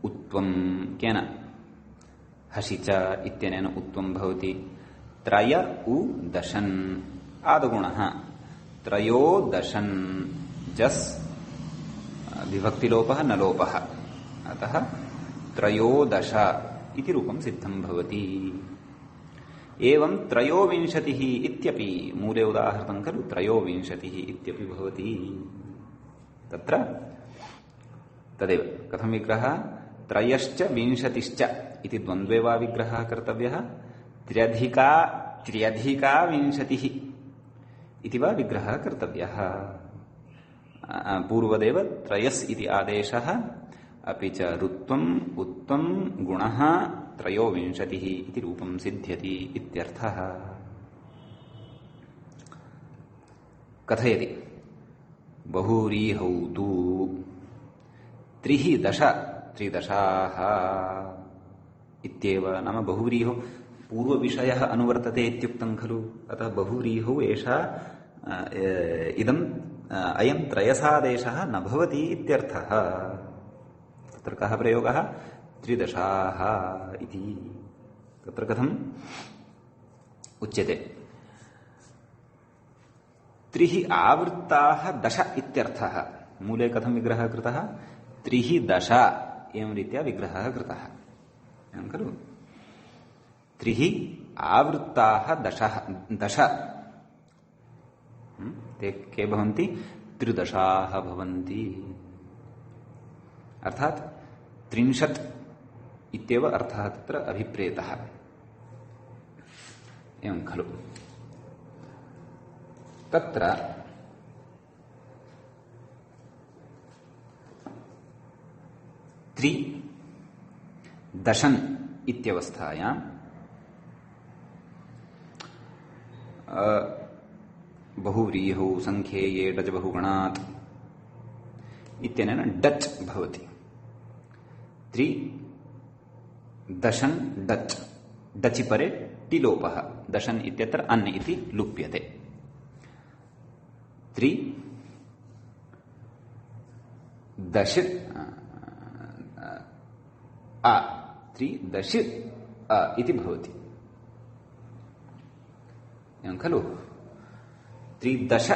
उत्वम् केन? हसि च इत्यनेन उत्वम् भवति। त्रय उ दशन् आदगुणः त्रयोदशन् जस् विभक्तिलोपः न लोपः अतः त्रयोदश इति रूपं सिद्धं भवति। एवं त्रयोविंशतिः इत्यपि मूले उदाहृतं खलु त्रयोविंशतिः इत्यपि भवति। तत्र तदेव कथं विग्रहः त्रयश्च विंशतिश्च इति द्वन्द्वे वा विग्रहः कर्तव्यः त्र्यधिका विंशतिः इति वा विग्रहः कर्तव्यः। पूर्वदेव त्रयस् इति आदेशः अपि च ऋत्वम् उत्वम् गुणः त्रयोविंशतिः इति रूपं सिद्ध्यति इत्यर्थः। कथयति बहुव्रीहौ तु त्रिदशाः इत्येव नाम बहुव्रीहौ पूर्वविषयः अनुवर्तते इत्युक्तं खलु अतः बहुव्रीहौ एषा इदम् अयं त्रयसादेशः न भवति इत्यर्थः। तत्र कः प्रयोगः त्रिदशाः इति तत्र कथम् उच्यते त्रिः आवृत्ताः दश इत्यर्थः। मूले कथं विग्रहः कृतः त्रिः दश एवं रीत्या विग्रहः कृतः एवं खलु त्रिः आवृत्ताः दश ते के भवन्ति त्रिदशाः भवन्ति अर्थात् 30 इत्येव अर्थः तत्र अभिप्रेतः एवं खलु। तत्र त्रिदशन् इत्यवस्थायां बहुव्रीहौ संख्येये डच बहुगुणात् इत्यनेन डच् भवति। त्रिदशन् डच् डचि परे टिलोपः दशन् इत्यत्र अन् इति लुप्यते। त्रिदश इति भवति एवं खलु। त्रिदश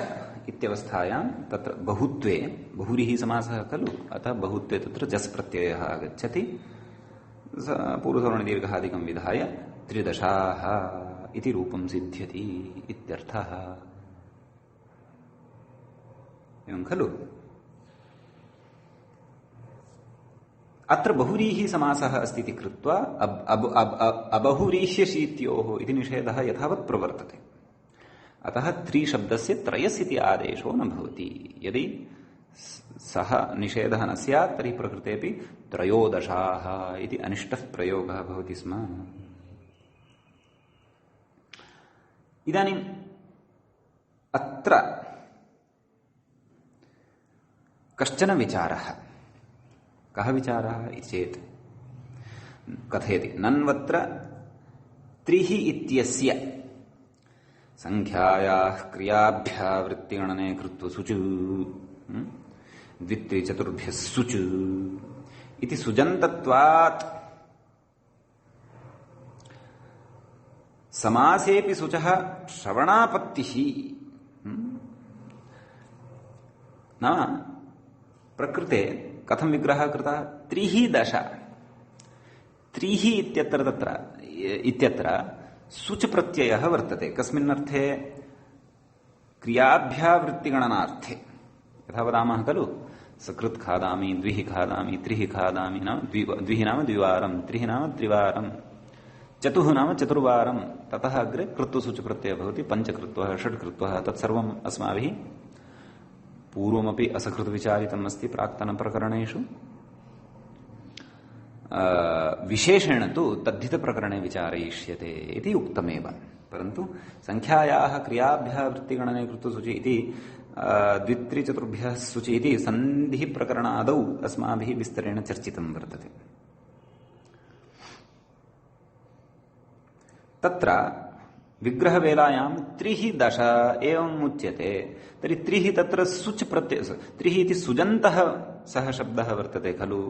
इत्यवस्थायां तत्र बहुत्वे बहुव्रीः समासः खलु अतः बहुत्वे तत्र जस् प्रत्ययः आगच्छति पूर्वसवर्णदीर्घादिकं विधाय त्रिदशाः इति रूपं सिद्ध्यति इत्यर्थः एवं खलु। अत्र बहुव्रीः समासः अस्ति इति कृत्वा अबहुव्रीह्यशीत्योः इति निषेधः यथावत् प्रवर्तते अतः त्रिशब्दस्य त्रयस् इति आदेशो न भवति। यदि सः निषेधः न स्यात् तर्हि प्रकृतेपि त्रयोदशाः इति अनिष्टः प्रयोगः भवति स्म। इदानीम् अत्र कश्चन विचारः कः विचारः इति चेत् कथयति नन्वत्र त्रिः इत्यस्य संख्यायाः क्रियाभ्यः वृत्तिगणने कृत्वसुचु द्वित्रिचतुर्भ्यः सुचु इति सुजन्तत्वात् समासेऽपि सुचः श्रवणापत्तिः नाम प्रकृते कथं विग्रहः कृतः त्रिः दश त्रिः इत्यत्र सुच प्रत्ययः वर्तते कस्मिन् अर्थे क्रियाभ्यः वृत्तिगणनार्थे यथा वदामः खलु सकृत् खादामि द्विः खादामि त्रिः खादामि नाम द्विः नाम द्विवारं त्रिः नाम त्रिवारं चतुः नाम चतुर्वारं ततः अग्रे कृत्वसुच प्रत्ययः भवति पञ्चकृत्वः षड्कृत्वः तत्सर्वम् अस्माभिः पूर्वमपि असकृद्विचारितम् अस्ति प्राक्तनप्रकरणेषु विशेषेण तु तद्धितप्रकरणे विचारयिष्यते इति उक्तमेव परन्तु संख्यायाः क्रियाभ्यः वृत्तिगणने कृत्वसुचि इति द्वित्रिचतुर्भ्यः सुचि इति सन्धिप्रकरणादौ अस्माभिः विस्तरेण चर्चितं वर्तते। तत्र विग्रहवेलायां त्रिः दश एवम् उच्यते तर्हि त्रिः तत्र सुच प्रत्यय त्रिः इति सुजन्तः सः शब्दः वर्तते खलु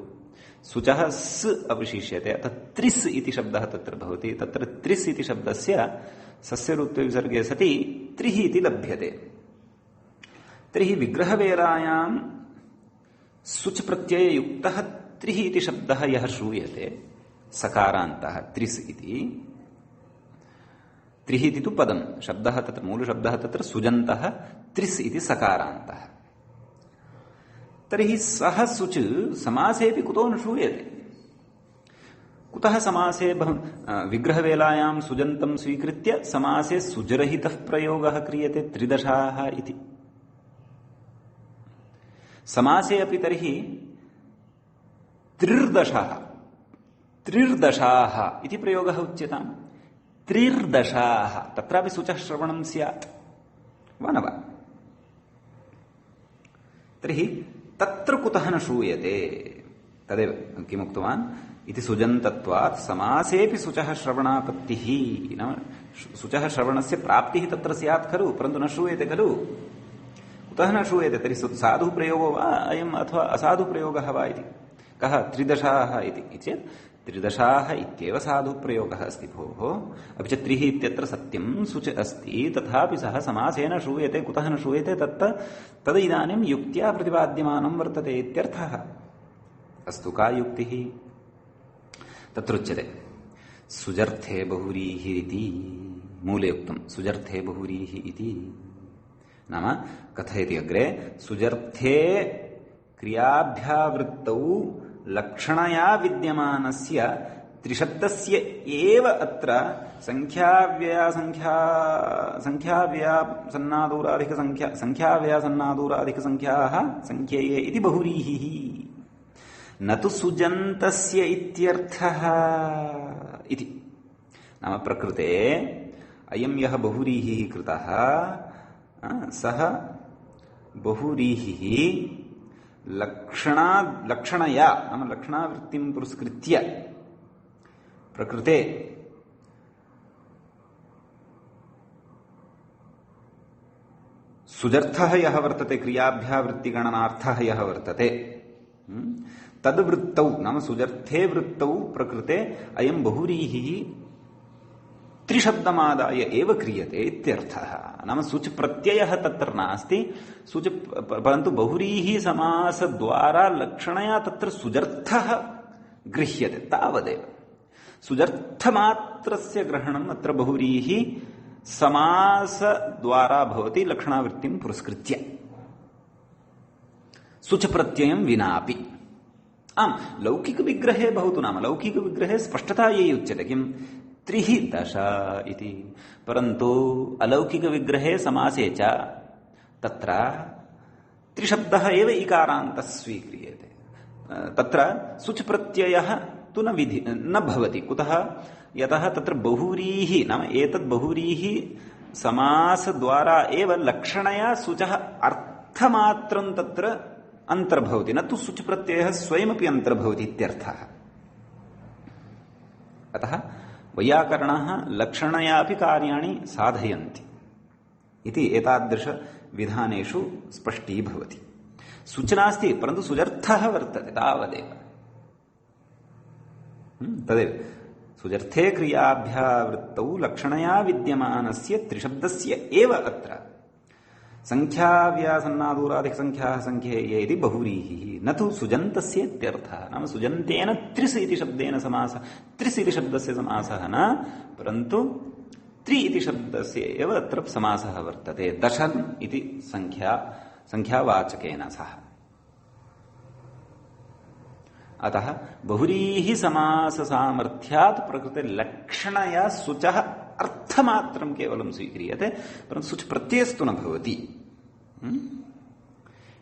सुचः स् अवशिष्यते अतः त्रिस् इति शब्दः तत्र भवति तत्र त्रिस् इति शब्दस्य सस्यरूपत्वे विसर्गे सति त्रिः इति लभ्यते। तर्हि विग्रहवेलायां सुच् प्रत्यययुक्तः त्रिः इति शब्दः यः श्रूयते सकारान्तः त्रिस् इति, त्रिः इति तु पदं, शब्दः तत्र मूलशब्दः तत्र सुजन्तः त्रिस् इति सकारान्तः। तर्हि सः सुच् समासेऽपि कुतो न श्रूयते? कुतः समासे विग्रहवेलायां सुजन्तं स्वीकृत्य समासे सुजरहितः प्रयोगः क्रियते त्रिदशाः इति? समासे अपि तर्हि त्रिर्दशाः इति प्रयोगः उच्यताम्। त्रिर्दशाः, तत्रापि शुचः श्रवणं स्यात् वा न वा? तर्हि तत्र कुतः न श्रूयते? तदेव किमुक्तवान् इति सुजन्तत्वात् समासेऽपि शुचः श्रवणापत्तिः, नाम शुचः श्रवणस्य प्राप्तिः तत्र स्यात् खलु, परन्तु न श्रूयते खलु। कुतः न श्रूयते? तर्हि साधुः प्रयोगो वा अयम् अथवा असाधुः प्रयोगः वा इति? कः त्रिदशाः इति चेत् त्रिदशाः इत्येव साधुः प्रयोगः अस्ति भोः। अपि च त्रिः इत्यत्र सत्यं सुच अस्ति, तथापि सः समासेन श्रूयते। कुतः न श्रूयते? तद् इदानीं युक्त्या प्रतिपाद्यमानं वर्तते इत्यर्थः। अस्तु, का युक्तिः? तत्रुच्यते सुजर्थे बहुव्रीः इति, मूले उक्तं सुजर्थे बहुव्रीः इति। नाम कथयति अग्रे, सुजर्थे क्रियाभ्यावृत्तौ लक्षणया विद्यमानस्य त्रिशब्दस्य एव अत्र संख्याव्यासन्नादूराधिकसंख्याः संख्येये इति बहुव्रीहिः, न तु सुजन्तस्य इत्यर्थः इति। नाम प्रकृते अयं यः बहुव्रीहिः कृतः सः बहुव्रीहिः लक्षणया, नाम लक्षणावृत्तिं पुरस्कृत्य प्रकृते सुजर्थः यः वर्तते, क्रियाभ्यावृत्तिगणनार्थः यः वर्तते, तद्वृत्तौ नाम सुजर्थे वृत्तौ प्रकृते अयं बहुव्रीहिः त्रिशब्दमादाय एव क्रियते इत्यर्थः। नाम सुच् प्रत्ययः तत्र नास्ति, सुच् परन्तु बहुव्रीहि समासद्वारा लक्षणया तत्र सुजर्थः गृह्यते, तावदेव। सुजर्थमात्रस्य ग्रहणम् अत्र बहुव्रीहि समासद्वारा भवति लक्षणावृत्तिं पुरस्कृत्य, सुच् प्रत्ययं विनापि। आम्, लौकिकविग्रहे भवतु, नाम लौकिकविग्रहे स्पष्टता यही उच्यते, किम् त्रिः दश इति, परन्तु अलौकिकविग्रहे समासे च तत्र त्रिशब्दः एव इकारान्तः स्वीक्रियते। तत्र सुच् प्रत्ययः तु न भवति। कुतः? यतः तत्र बहुव्रीहि नाम एतद् बहुव्रीहि समासद्वारा एव लक्षणया सुचः अर्थमात्रं तत्र अन्तर्भवति, न तु सुच् प्रत्ययः स्वयमपि अन्तर्भवति इत्यर्थः। अतः वैयाकरणाः लक्षणयापि कार्याणि साधयन्ति इति एतादृशविधानेषु स्पष्टीभवति। सुच् नास्ति, परन्तु सुजर्थः वर्तते, तावदेव। तदेव सुजर्थे क्रियाभ्यावृत्तौ लक्षणया विद्यमानस्य त्रिशब्दस्य एव अत्र संख्याव्यासन्नादूराधिकसंख्याः संख्येये इति बहुव्रीहिः, न तु सुजन्तस्य इत्यर्थः। नाम सुजन्तेन त्रिस् इति शब्देन समासः, त्रिस् इति शब्दस्य समासः न, परन्तु त्रि इति शब्दस्य एव अत्र समासः वर्तते, दशन् इति संख्यावाचकेन सह। अतः बहुव्रीहि समाससामर्थ्यात् प्रकृते लक्षणया सुचः अर्थमात्रं केवलं स्वीक्रियते, परन्तु सुच् प्रत्ययस्तु न भवति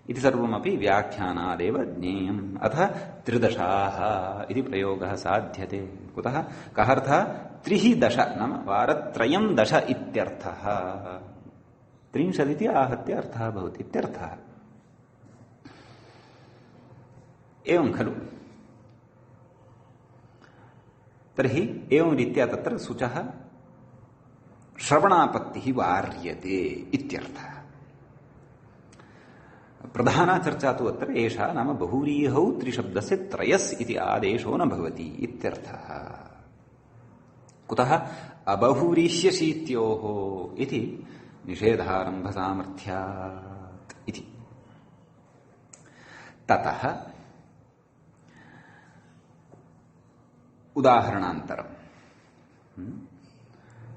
इति सर्वमपि व्याख्यानादेव ज्ञेयम्। अथ त्रिदशाः इति प्रयोगः साध्यते। कुतः? कः अर्थः? त्रिः दश नाम वारत्रयं दश इत्यर्थः। 30 इति आहत्य अर्थः भवति इत्यर्थः। एवं खलु? तर्हि एवं रीत्या तत्र सुचः श्रवणापत्तिः वार्यते इत्यर्थः। प्रधाना चर्चा तु अत्र एषा, नाम बहुव्रीहौ त्रिशब्दस्य त्रयस् इति आदेशो न भवति इत्यर्थः। कुतः अबहुरीष्यशीत्योः इति निषेधारम्भसामर्थ्यात् इति। ततः उदाहरणान्तरम्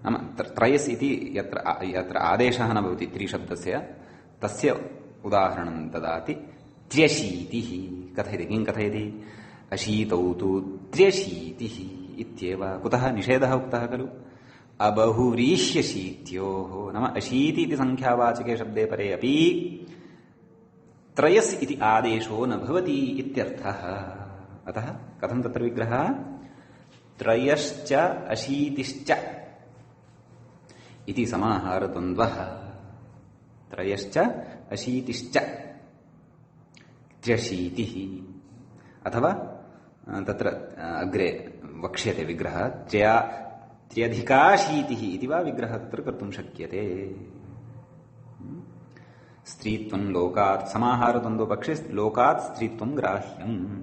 नाम त्रयस् इति यत्र आदेशः न भवति त्रिशब्दस्य तस्य उदाहरणं ददाति। त्र्यशीतिः कथयति। किं कथयति? अशीतौ तु त्र्यशीतिः इत्येव। कुतः? निषेधः उक्तः खलु। अबहुरीष्यशीत्योः नाम अशीति इति संख्यावाचके शब्दे परे अपि त्रयस् इति आदेशो न भवति इत्यर्थः। अतः कथं तत्र विग्रहः? त्रयश्च अशीतिश्च इति समाहारद्वन्द्वः। त्रयश्च अशीतिश्च त्र्यशीतिः। अथवा तत्र अग्रे वक्ष्यते विग्रहः त्र्यधिकाशीतिः इति वा विग्रहः तत्र कर्तुं शक्यते। स्त्रीत्वं लोकात् समाहारद्वन्द्वपक्षे लोकात् स्त्रीत्वं ग्राह्यम्।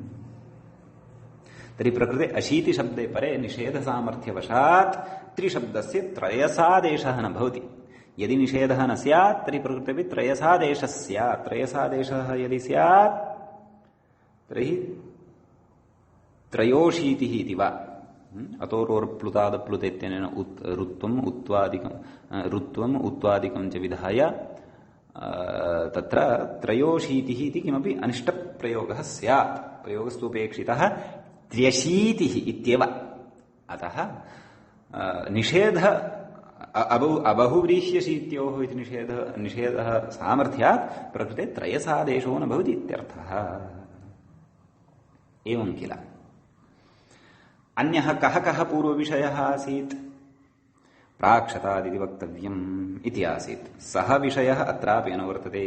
तर्हि प्रकृते अशीति शब्दे परे निषेधसामर्थ्यवशात् त्रिशब्दस्य त्रयसादेशः न भवति। यदि निषेधः न स्यात् तर्हि प्रकृते त्रयसादेशः स्यात्। त्रयसादेशः यदि स्यात् तर्हि त्रयोशीतिः इति वा। अतोरोर्प्लुतादप्लुत इत्यनेन रुत्वम् उत्वादिकं च विधाय तत्र त्रयोशीतिः इति किमपि अनिष्टप्रयोगः स्यात्। प्रयोगस्तुपेक्षितः त्र्यशीतिः इत्येव। अतः निषेध अबहुव्रीह्यशीत्योः इति निषेधः सामर्थ्यात् प्रकृते त्रयसादेशो न भवति इत्यर्थः। एवं किल। अन्यः कः पूर्वविषयः आसीत्? प्राक्षतादिति वक्तव्यम् इति आसीत्। सः विषयः अत्रापि अनुवर्तते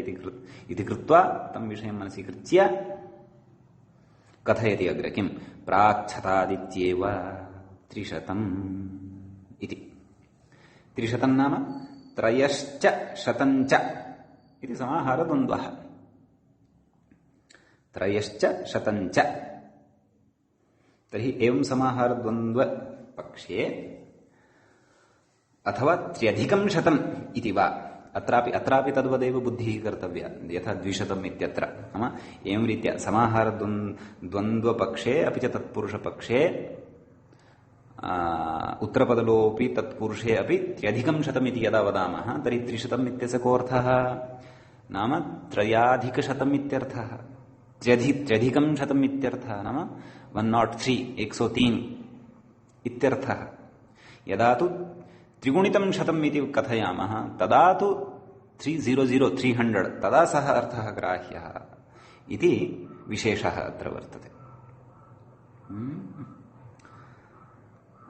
इति कृत्वा तं विषयं मनसि कृत्य कथयति अग्रे। किं? प्राक्षतादित्येव 300 इति। 300 नाम त्रयश्च शतञ्च इति समाहारद्वन्द्वः। त्रयश्च शतञ्च तर्हि एवं समाहारद्वन्द्वपक्षे अथवा त्र्यधिकं शतम् इति वा। अत्रापि तद्वदेव बुद्धिः कर्तव्या यथा 200 इत्यत्र। नाम एवं रीत्या समाहारद्वन्द्वपक्षे अपि च तत्पुरुषपक्षे उत्तरपदलोऽपि तत्पुरुषे अपि त्र्यधिकं शतम् इति यदा वदामः तर्हि 300 इत्यस्य कोऽर्थः? नाम त्रयाधिकशतम् इत्यर्थः। त्र्यधिकं शतम् इत्यर्थः नाम 103 103 इत्यर्थः। यदा तु त्रिगुणितं शतम् इति कथयामः तदा तु 300 300 तदा सः अर्थः ग्राह्यः इति विशेषः अत्र वर्तते।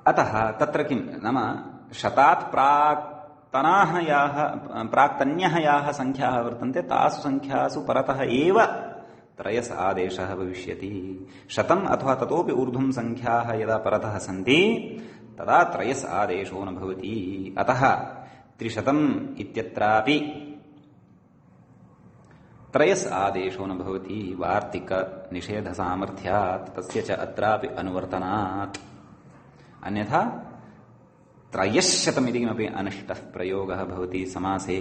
अतः तत्र किं नाम शतात् प्राक्तन्यः याः संख्याः वर्तन्ते तासु संख्यासु परतः एव त्रयस् आदेशः भविष्यति। 100 अथवा ततोपि ऊर्ध्वं संख्याः यदा परतः सन्ति तदा त्रयस् आदेशो न भवति। अतः 300 इत्यत्रापि त्रयस् आदेशो न भवति वार्तिकनिषेधसामर्थ्यात् तस्य च अत्रापि अनुवर्तनात्। अन्यथा त्रयश्शतम् इति किमपि अनिष्टः प्रयोगः भवति समासे।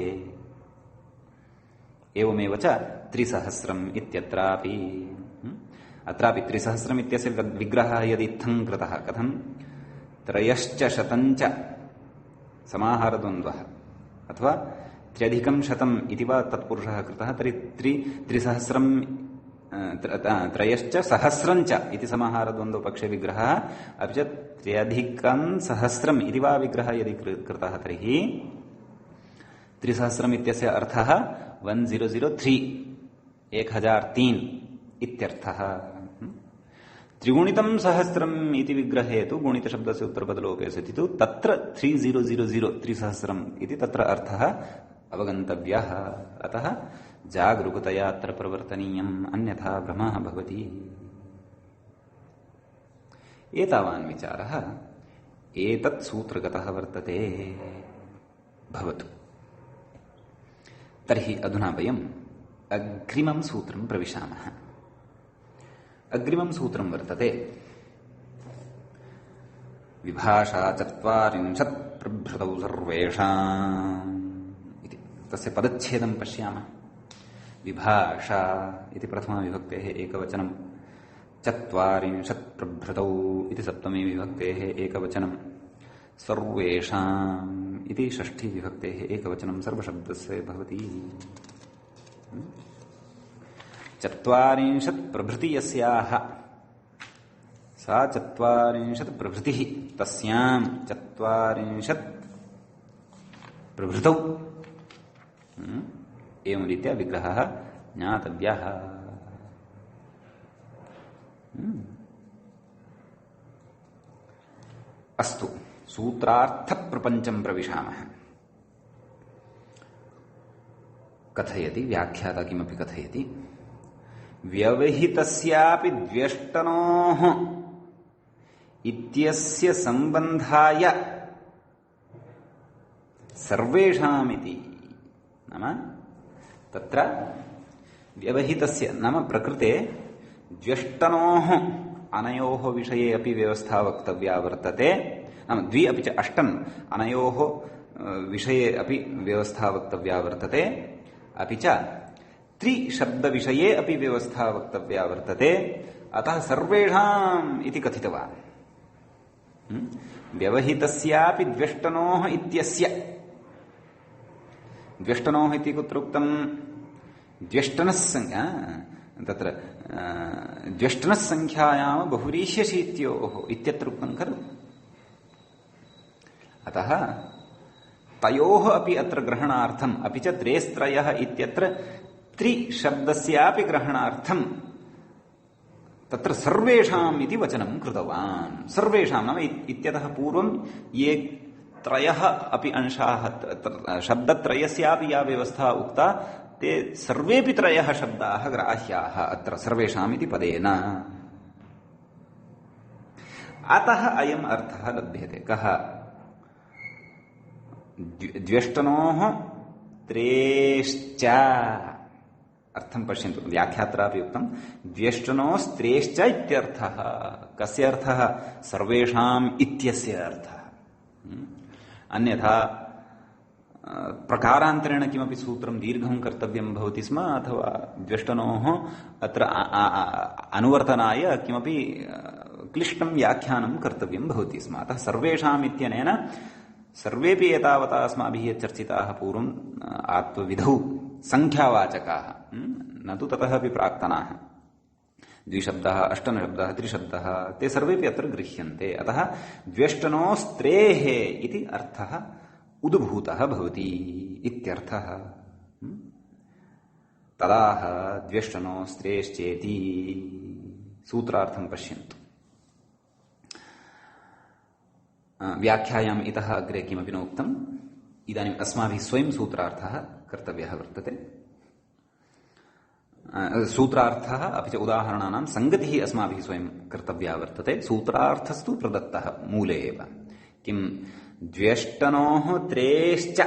एवमेव च 300 इत्यत्रापि। अत्रापि 300 इत्यस्य विग्रहः यदि इत्थं कृतः कथं? त्रयश्च शतञ्च समाहारद्वन्द्वः अथवा त्र्यधिकं शतम् इति वा तत्पुरुषः कृतः तर्हि 300 त्रयश्च सहस्रञ्च इति समाहारद्वन्द्वपक्षे विग्रहः अपि च त्र्यधिकं सहस्रम् इति वा विग्रहः यदि कृतः तर्हि 300 इत्यस्य अर्थः 1003 1003 इत्यर्थः। त्रिगुणितं सहस्रम् इति विग्रहे तु गुणितशब्दस्य उत्तरपदलोपे सति तु तत्र 3000 300 इति तत्र अर्थः अवगन्तव्यः। अतः जागरूकतया अत्र प्रवर्तनीयम् अन्यथा भ्रमः भवति। एतावान् विचारः एतत् सूत्रगतः वर्तते। भवतु तर्हि अधुना वयम् अग्रिमं सूत्रं प्रविशामः। अग्रिमं सूत्रं वर्तते विभाषा चत्वारिंशत् प्रभृतौ सर्वेषाम् इति तस्य पदच्छेदं पश्यामः। विभाषा इति प्रथमाविभक्तेः एकवचनं, चत्वारिंशत् प्रभृतौ इति सप्तमीविभक्तेः एकवचनं, सर्वेषाम् इति षष्ठीविभक्तेः एकवचनं सर्वशब्दस्य भवति। चत्वारिंशत् प्रभृति यस्याः सा चत्वारिंशत् प्रभृतिः तस्यां चत्वारिंशत् प्रभृतौ एवं रीत्या विग्रहः ज्ञातव्यः। अस्तु, सूत्रार्थप्रपञ्चं प्रविशामः। कथयति व्याख्याता किमपि कथयति, व्यवहितस्यापि द्व्यष्टनोः इत्यस्य सम्बन्धाय सर्वेषामिति। नाम तत्र व्यवहितस्य नाम प्रकृते द्व्यष्टनोः अनयोः विषये अपि व्यवस्था वक्तव्या वर्तते। नाम द्वि अपि च अष्टन् अनयोः विषये अपि व्यवस्था वक्तव्या वर्तते। अपि च त्रिशब्दविषये अपि व्यवस्था वक्तव्या वर्तते। अतः सर्वेषाम् इति कथितवान्। व्यवहितस्यापि द्व्यष्टनोः इत्यस्य, द्व्यष्टनोः इति कुत्र उक्तम्? द्व्यष्टनस्संख्या तत्र द्व्यष्टनस्संख्यायां बहुव्रीह्यशीत्योः इत्यत्र उक्तं खलु। अतः तयोः अपि अत्र ग्रहणार्थम्, अपि च त्रेस्त्रयः इत्यत्र त्रिशब्दस्यापि ग्रहणार्थम् तत्र सर्वेषाम् इति वचनं कृतवान्। सर्वेषां नाम इत्यतः पूर्वं ये त्रयः अपि अंशाः, शब्दत्रयस्यापि या व्यवस्था उक्ता, ते सर्वेपि त्रयः शब्दाः ग्राह्याः अत्र सर्वेषाम् इति पदेन। अतः अयम् अर्थः लभ्यते। कः? द्व्यष्टनोः त्रेश्च अर्थं पश्यन्तु। व्याख्यात्रापि उक्तं द्व्यष्टनोस्त्रेश्च इत्यर्थः। कस्य अर्थः? सर्वेषाम् इत्यस्य अर्थः। अन्यथा प्रकारान्तरेण किमपि सूत्रं दीर्घं कर्तव्यं भवति स्म, अथवा द्व्यष्टनोः अत्र अनुवर्तनाय किमपि क्लिष्टं व्याख्यानं कर्तव्यं भवति स्म। अतः सर्वेषाम् इत्यनेन सर्वेपि एतावता अस्माभिः यच्चर्चिताः पूर्वम् आत्वविधौ सङ्ख्यावाचकाः, न तु ततः अपि प्राक्तनाः, द्विशब्दः, अष्टनशब्दः, त्रिशब्दः, ते सर्वेपि अत्र गृह्यन्ते। अतः द्व्यष्टनोस्त्रेः इति अर्थः उद्भूतः भवति इत्यर्थः। तदाह द्व्यष्टनोस्त्रेश्चेति सूत्रार्थं पश्यन्तु। व्याख्यायाम् इतः अग्रे किमपि न उक्तम्। इदानीम् अस्माभिः स्वयं सूत्रार्थः कर्तव्यः वर्तते। सूत्रार्थः अपि च उदाहरणानां सङ्गतिः अस्माभिः स्वयं कर्तव्या वर्तते। सूत्रार्थस्तु प्रदत्तः मूले एव। किं? द्व्यष्टनोः त्रेश्च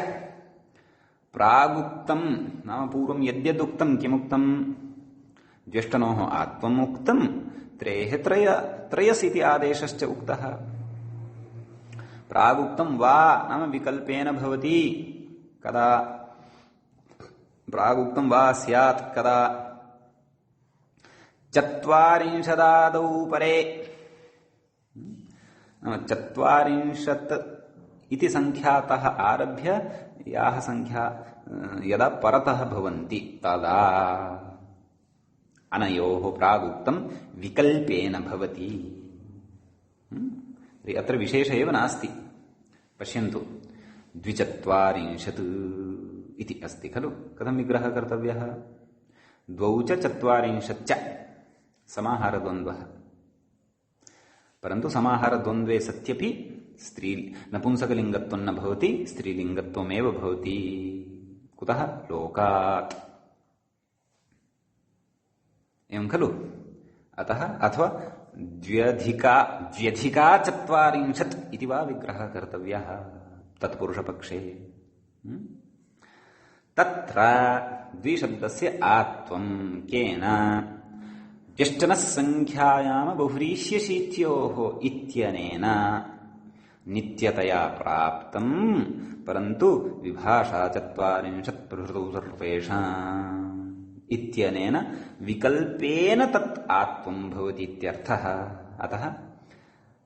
प्रागुक्तं, नाम पूर्वं यद्यदुक्तं किमुक्तं? द्व्यष्टनोः आत्वम् उक्तं, त्रेः त्रयस् इति आदेशश्च उक्तः। प्रागुक्तं वा नाम विकल्पेन भवति। कदा? प्रागुक्तं वा स्यात् कदा? चत्वारिंशदादौ परे। चत्वारिंशत् इति संख्यातः आरभ्य याः संख्या यदा परतः भवन्ति तदा अनयोः प्रागुक्तं विकल्पेन भवति। अत्र विशेष एव नास्ति। पश्यन्तु, द्विचत्वारिंशत् इति अस्ति खलु। कथं विग्रहः कर्तव्यः? द्वौ च चत्वारिंशच्च समाहारद्वन्द्वः। परन्तु समाहारद्वन्द्वे सत्यपि स्त्री नपुंसकलिङ्गत्वं न भवति, स्त्रीलिङ्गत्वमेव भवति। कुतः? लोकात्। एवं खलु। अतः अथवा द्व्यधिका चत्वारिंशत् इति वा विग्रहः कर्तव्यः तत्पुरुषपक्षे। तत्र द्विशब्दस्य आत्वं केन? द्व्यष्टनः संख्यायाम बहुव्रीह्यशीत्योः इत्यनेन नित्यतया प्राप्तम् परन्तु विभाषा चत्वारिंशत् प्रभृतौ सर्वेषाम् इत्यनेन विकल्पेन तत् आत्वं भवति इत्यर्थः। अतः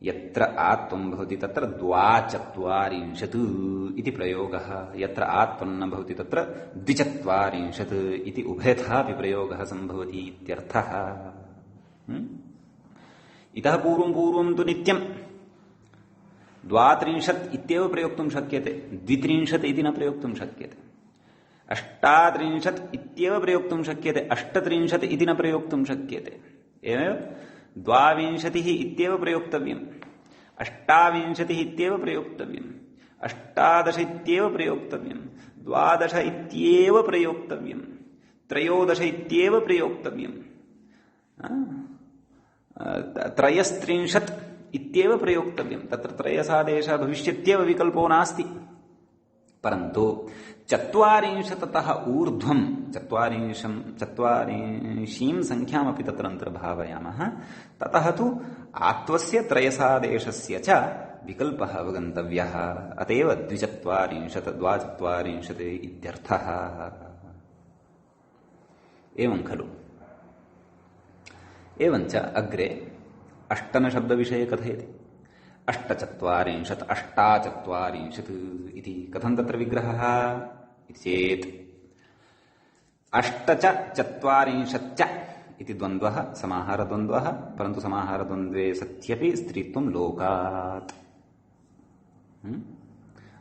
यत्र आत्वं भवति तत्र द्वाचत्वारिंशत् इति प्रयोगः, यत्र आत्वं न भवति तत्र द्विचत्वारिंशत् इति उभयथापि प्रयोगः सम्भवति इत्यर्थः। इतः पूर्वं तु नित्यं द्वात्रिंशत् इत्येव प्रयोक्तुं शक्यते, द्वित्रिंशत् इति न प्रयोक्तुं शक्यते। अष्टात्रिंशत् इत्येव प्रयोक्तुं शक्यते, अष्टत्रिंशत् इति न प्रयोक्तुं शक्यते। एवमेव द्वाविंशतिः इत्येव प्रयोक्तव्यम्, अष्टाविंशतिः इत्येव प्रयोक्तव्यम्, अष्टादश इत्येव प्रयोक्तव्यम्, द्वादश इत्येव प्रयोक्तव्यम्, त्रयोदश इत्येव प्रयोक्तव्यम्, त्रयस्त्रिंशत् इत्येव प्रयोक्तव्यम्। तत्र त्रयसादेशः भविष्यत्येव विकल्पो नास्ति। परन्तु चत्वारिंशततः ऊर्ध्वं चत्वारिंशीं संख्यामपि तत्र अन्तर्भावयामः, ततः तु आत्वस्य त्रयसादेशस्य च विकल्पः अवगन्तव्यः। अतएव द्वाचत्वारिंशत् इत्यर्थः। एवं खलु। एवञ्च अग्रे अष्टनशब्दविषये कथयति। अष्टचत्वारिंशत् अष्टाचत्वारिंशत् इति कथं तत्र विग्रहः इति चेत् अष्ट च चत्वारिंशच्च इति द्वन्द्वः समाहारद्वन्द्वः, परन्तु समाहारद्वन्द्वे सत्यपि स्त्रीत्वं लोकात्,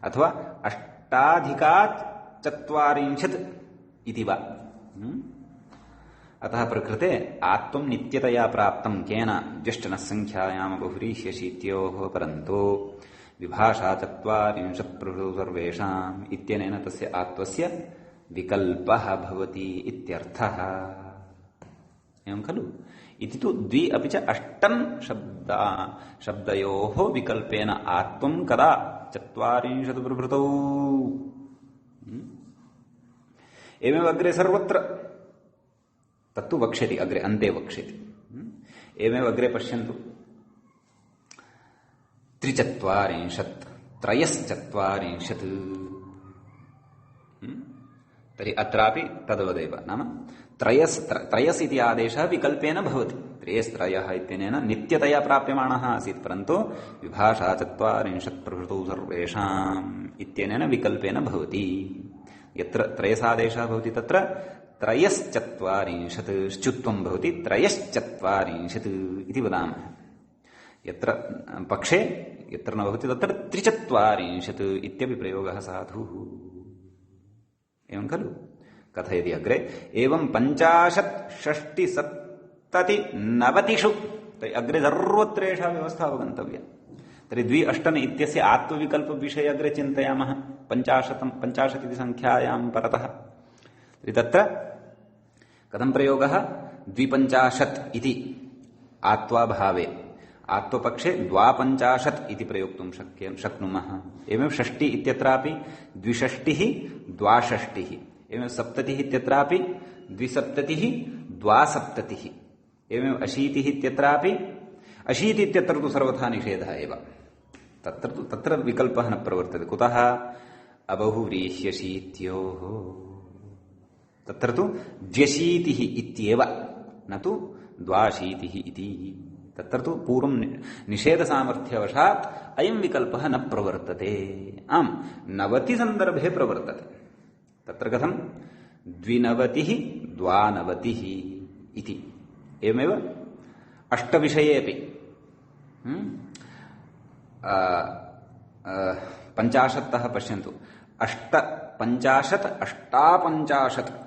अथवा अष्टाधिकात् चत्वारिंशत् इति वा। अतः प्रकृते आत्वं नित्यतया प्राप्तं केन ज्यष्टनः संख्यायां बहुव्रीह्यशीत्योः परन्तु विभाषा चत्वारिंशत् प्रभृतौ सर्वेषाम् इत्यनेन तस्य आत्वस्य विकल्पः भवति इत्यर्थः। एवं खलु। इति तु द्वि अपि च अष्टन् शब्दयोः विकल्पेन आत्वं कदा चत्वारिंशत् प्रभृतौ। एवमेव अग्रे सर्वत्र तत्तु वक्ष्यति, अग्रे अन्ते वक्ष्यति। एवमेव अग्रे पश्यन्तु। त्रिचत्वारिंशत् त्रयश्चत्वारिंशत्, तर्हि अत्रापि तद्वदेव, नाम त्रयस् इति आदेशः विकल्पेन भवति। त्रयः इत्यनेन नित्यतया प्राप्यमाणः आसीत्, परन्तु विभाषा चत्वारिंशत् प्रभृतौ सर्वेषाम् इत्यनेन विकल्पेन भवति। यत्र त्रयसादेशः भवति तत्र त्रयश्चत्वारिंशत् श्चुत्वं भवति, त्रयश्चत्वारिंशत् इति वदामः। यत्र पक्षे यत्र न भवति तत्र त्रिचत्वारिंशत् इत्यपि प्रयोगः साधुः। एवं खलु। कथयति अग्रे। एवं 50 60 70 90 तर्हि अग्रे सर्वत्र एषा व्यवस्था अवगन्तव्या। तर्हि 2 8 इत्यस्य आत्मविकल्पविषये अग्रे चिन्तयामः। 50 इति संख्यायां परतः तर्हि तत्र कथं प्रयोगः? 250 इति आत्वाभावे आत्वपक्षे 250 इति प्रयोक्तुं शक्नुमः। एवं 60 इत्यत्रापि 260 260, एवं 70 इत्यत्रापि 270 270, एवं 80 इत्यत्रापि 80 इत्यत्र तु सर्वथा निषेधः एव। तत्र विकल्पः न प्रवर्तते। कुतः? अबहुव्रीह्यशीत्योः। तत्र तु 200 इत्येव, न तु 220 इति। तत्र तु पूर्वं निषेधसामर्थ्यवशात् अयं विकल्पः न प्रवर्तते। आम्, 90 सन्दर्भे प्रवर्तते। तत्र कथं? 92 92 इति। एवमेव अष्टविषये अपि 50तः पश्यन्तु। 50 58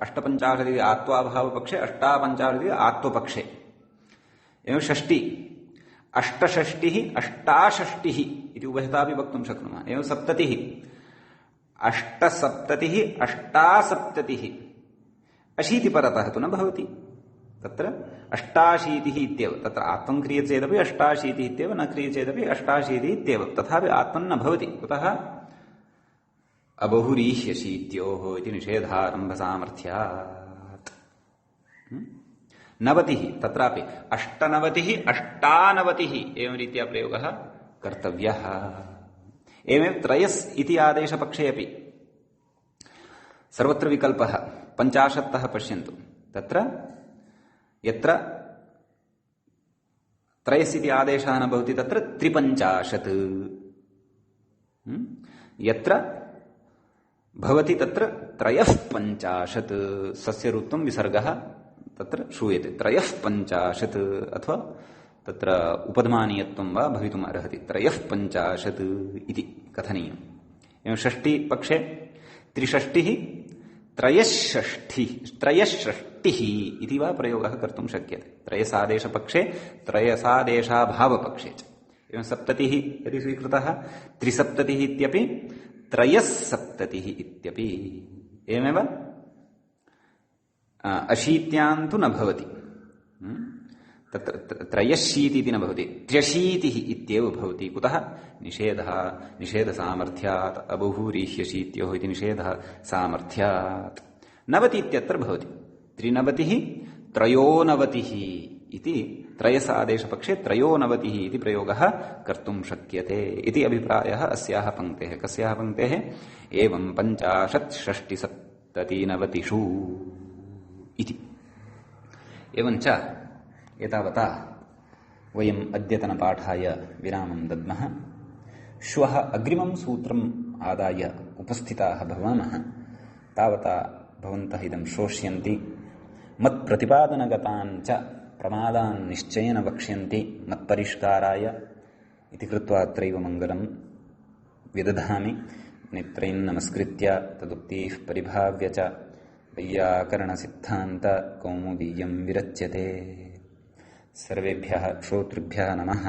58 इति आत्वाभावपक्षे, 58 इति आत्वपक्षे। एवं 60 68 68 इति उभयतापि वक्तुं शक्नुमः। एवं 70 78 78 80 परतः तु न भवति। तत्र 88 इत्येव। तत्र आत्मं क्रियते चेदपि 88 इत्येव, न क्रियते चेदपि 88 इत्येव। तथापि आत्मं न भवति। कुतः? अबहुरीह्यशीत्योः इति निषेधारम्भसामर्थ्यात्। 90 तत्रापि 98 98 एवं रीत्या प्रयोगः कर्तव्यः। एवमेव त्रयस् इति आदेशपक्षे अपि सर्वत्र विकल्पः 50तः पश्यन्तु तत्र यत्र त्रयस् इति आदेशः न भवति तत्र 53 यत्र भवति तत्र 53 सस्यऋत्वं विसर्गः तत्र श्रूयते 53 अथवा तत्र उपधमानीयत्वं वा भवितुम् अर्हति 53 इति कथनीयम् एवं षष्टिपक्षे त्रिषष्टिः त्रयष्षष्टिः इति वा प्रयोगः कर्तुं शक्यते त्रयसादेशपक्षे त्रयसादेशाभावपक्षे च एवं सप्ततिः यदि स्वीकृतः त्रिसप्ततिः इत्यपि त्रयस्सप्ततिः इत्यपि एवमेव अशीत्यां तु न भवति तत्र त्रयशीति इति न भवति त्र्यशीतिः इत्येव भवति कुतः निषेधसामर्थ्यात् अबहुरीह्यशीत्योः इति निषेधः सामर्थ्यात् 90 इत्यत्र भवति त्रिनवतिः त्रयोनवतिः इति त्रयसादेशपक्षे त्रयोनवतिः इति प्रयोगः कर्तुं शक्यते इति अभिप्रायः अस्याः पङ्क्तेः कस्याः पङ्क्तेः एवं 50 षष्टि सप्तति नवतिषु इति एवञ्च एतावता वयम् अद्यतनपाठाय विरामं दद्मः श्वः अग्रिमं सूत्रम् आदाय उपस्थिताः भवामः तावता भवन्तः इदं श्रोष्यन्ति मत्प्रतिपादनगतान् च प्रमादान् निश्चयेन वक्ष्यन्ति मत्परिष्काराय इति कृत्वा अत्रैव मङ्गलं विदधामि नेत्रैन् नमस्कृत्य तदुक्तिः परिभाव्य च वैयाकरणसिद्धान्तकौमुदीयं विरच्यते सर्वेभ्यः श्रोतृभ्यः नमः।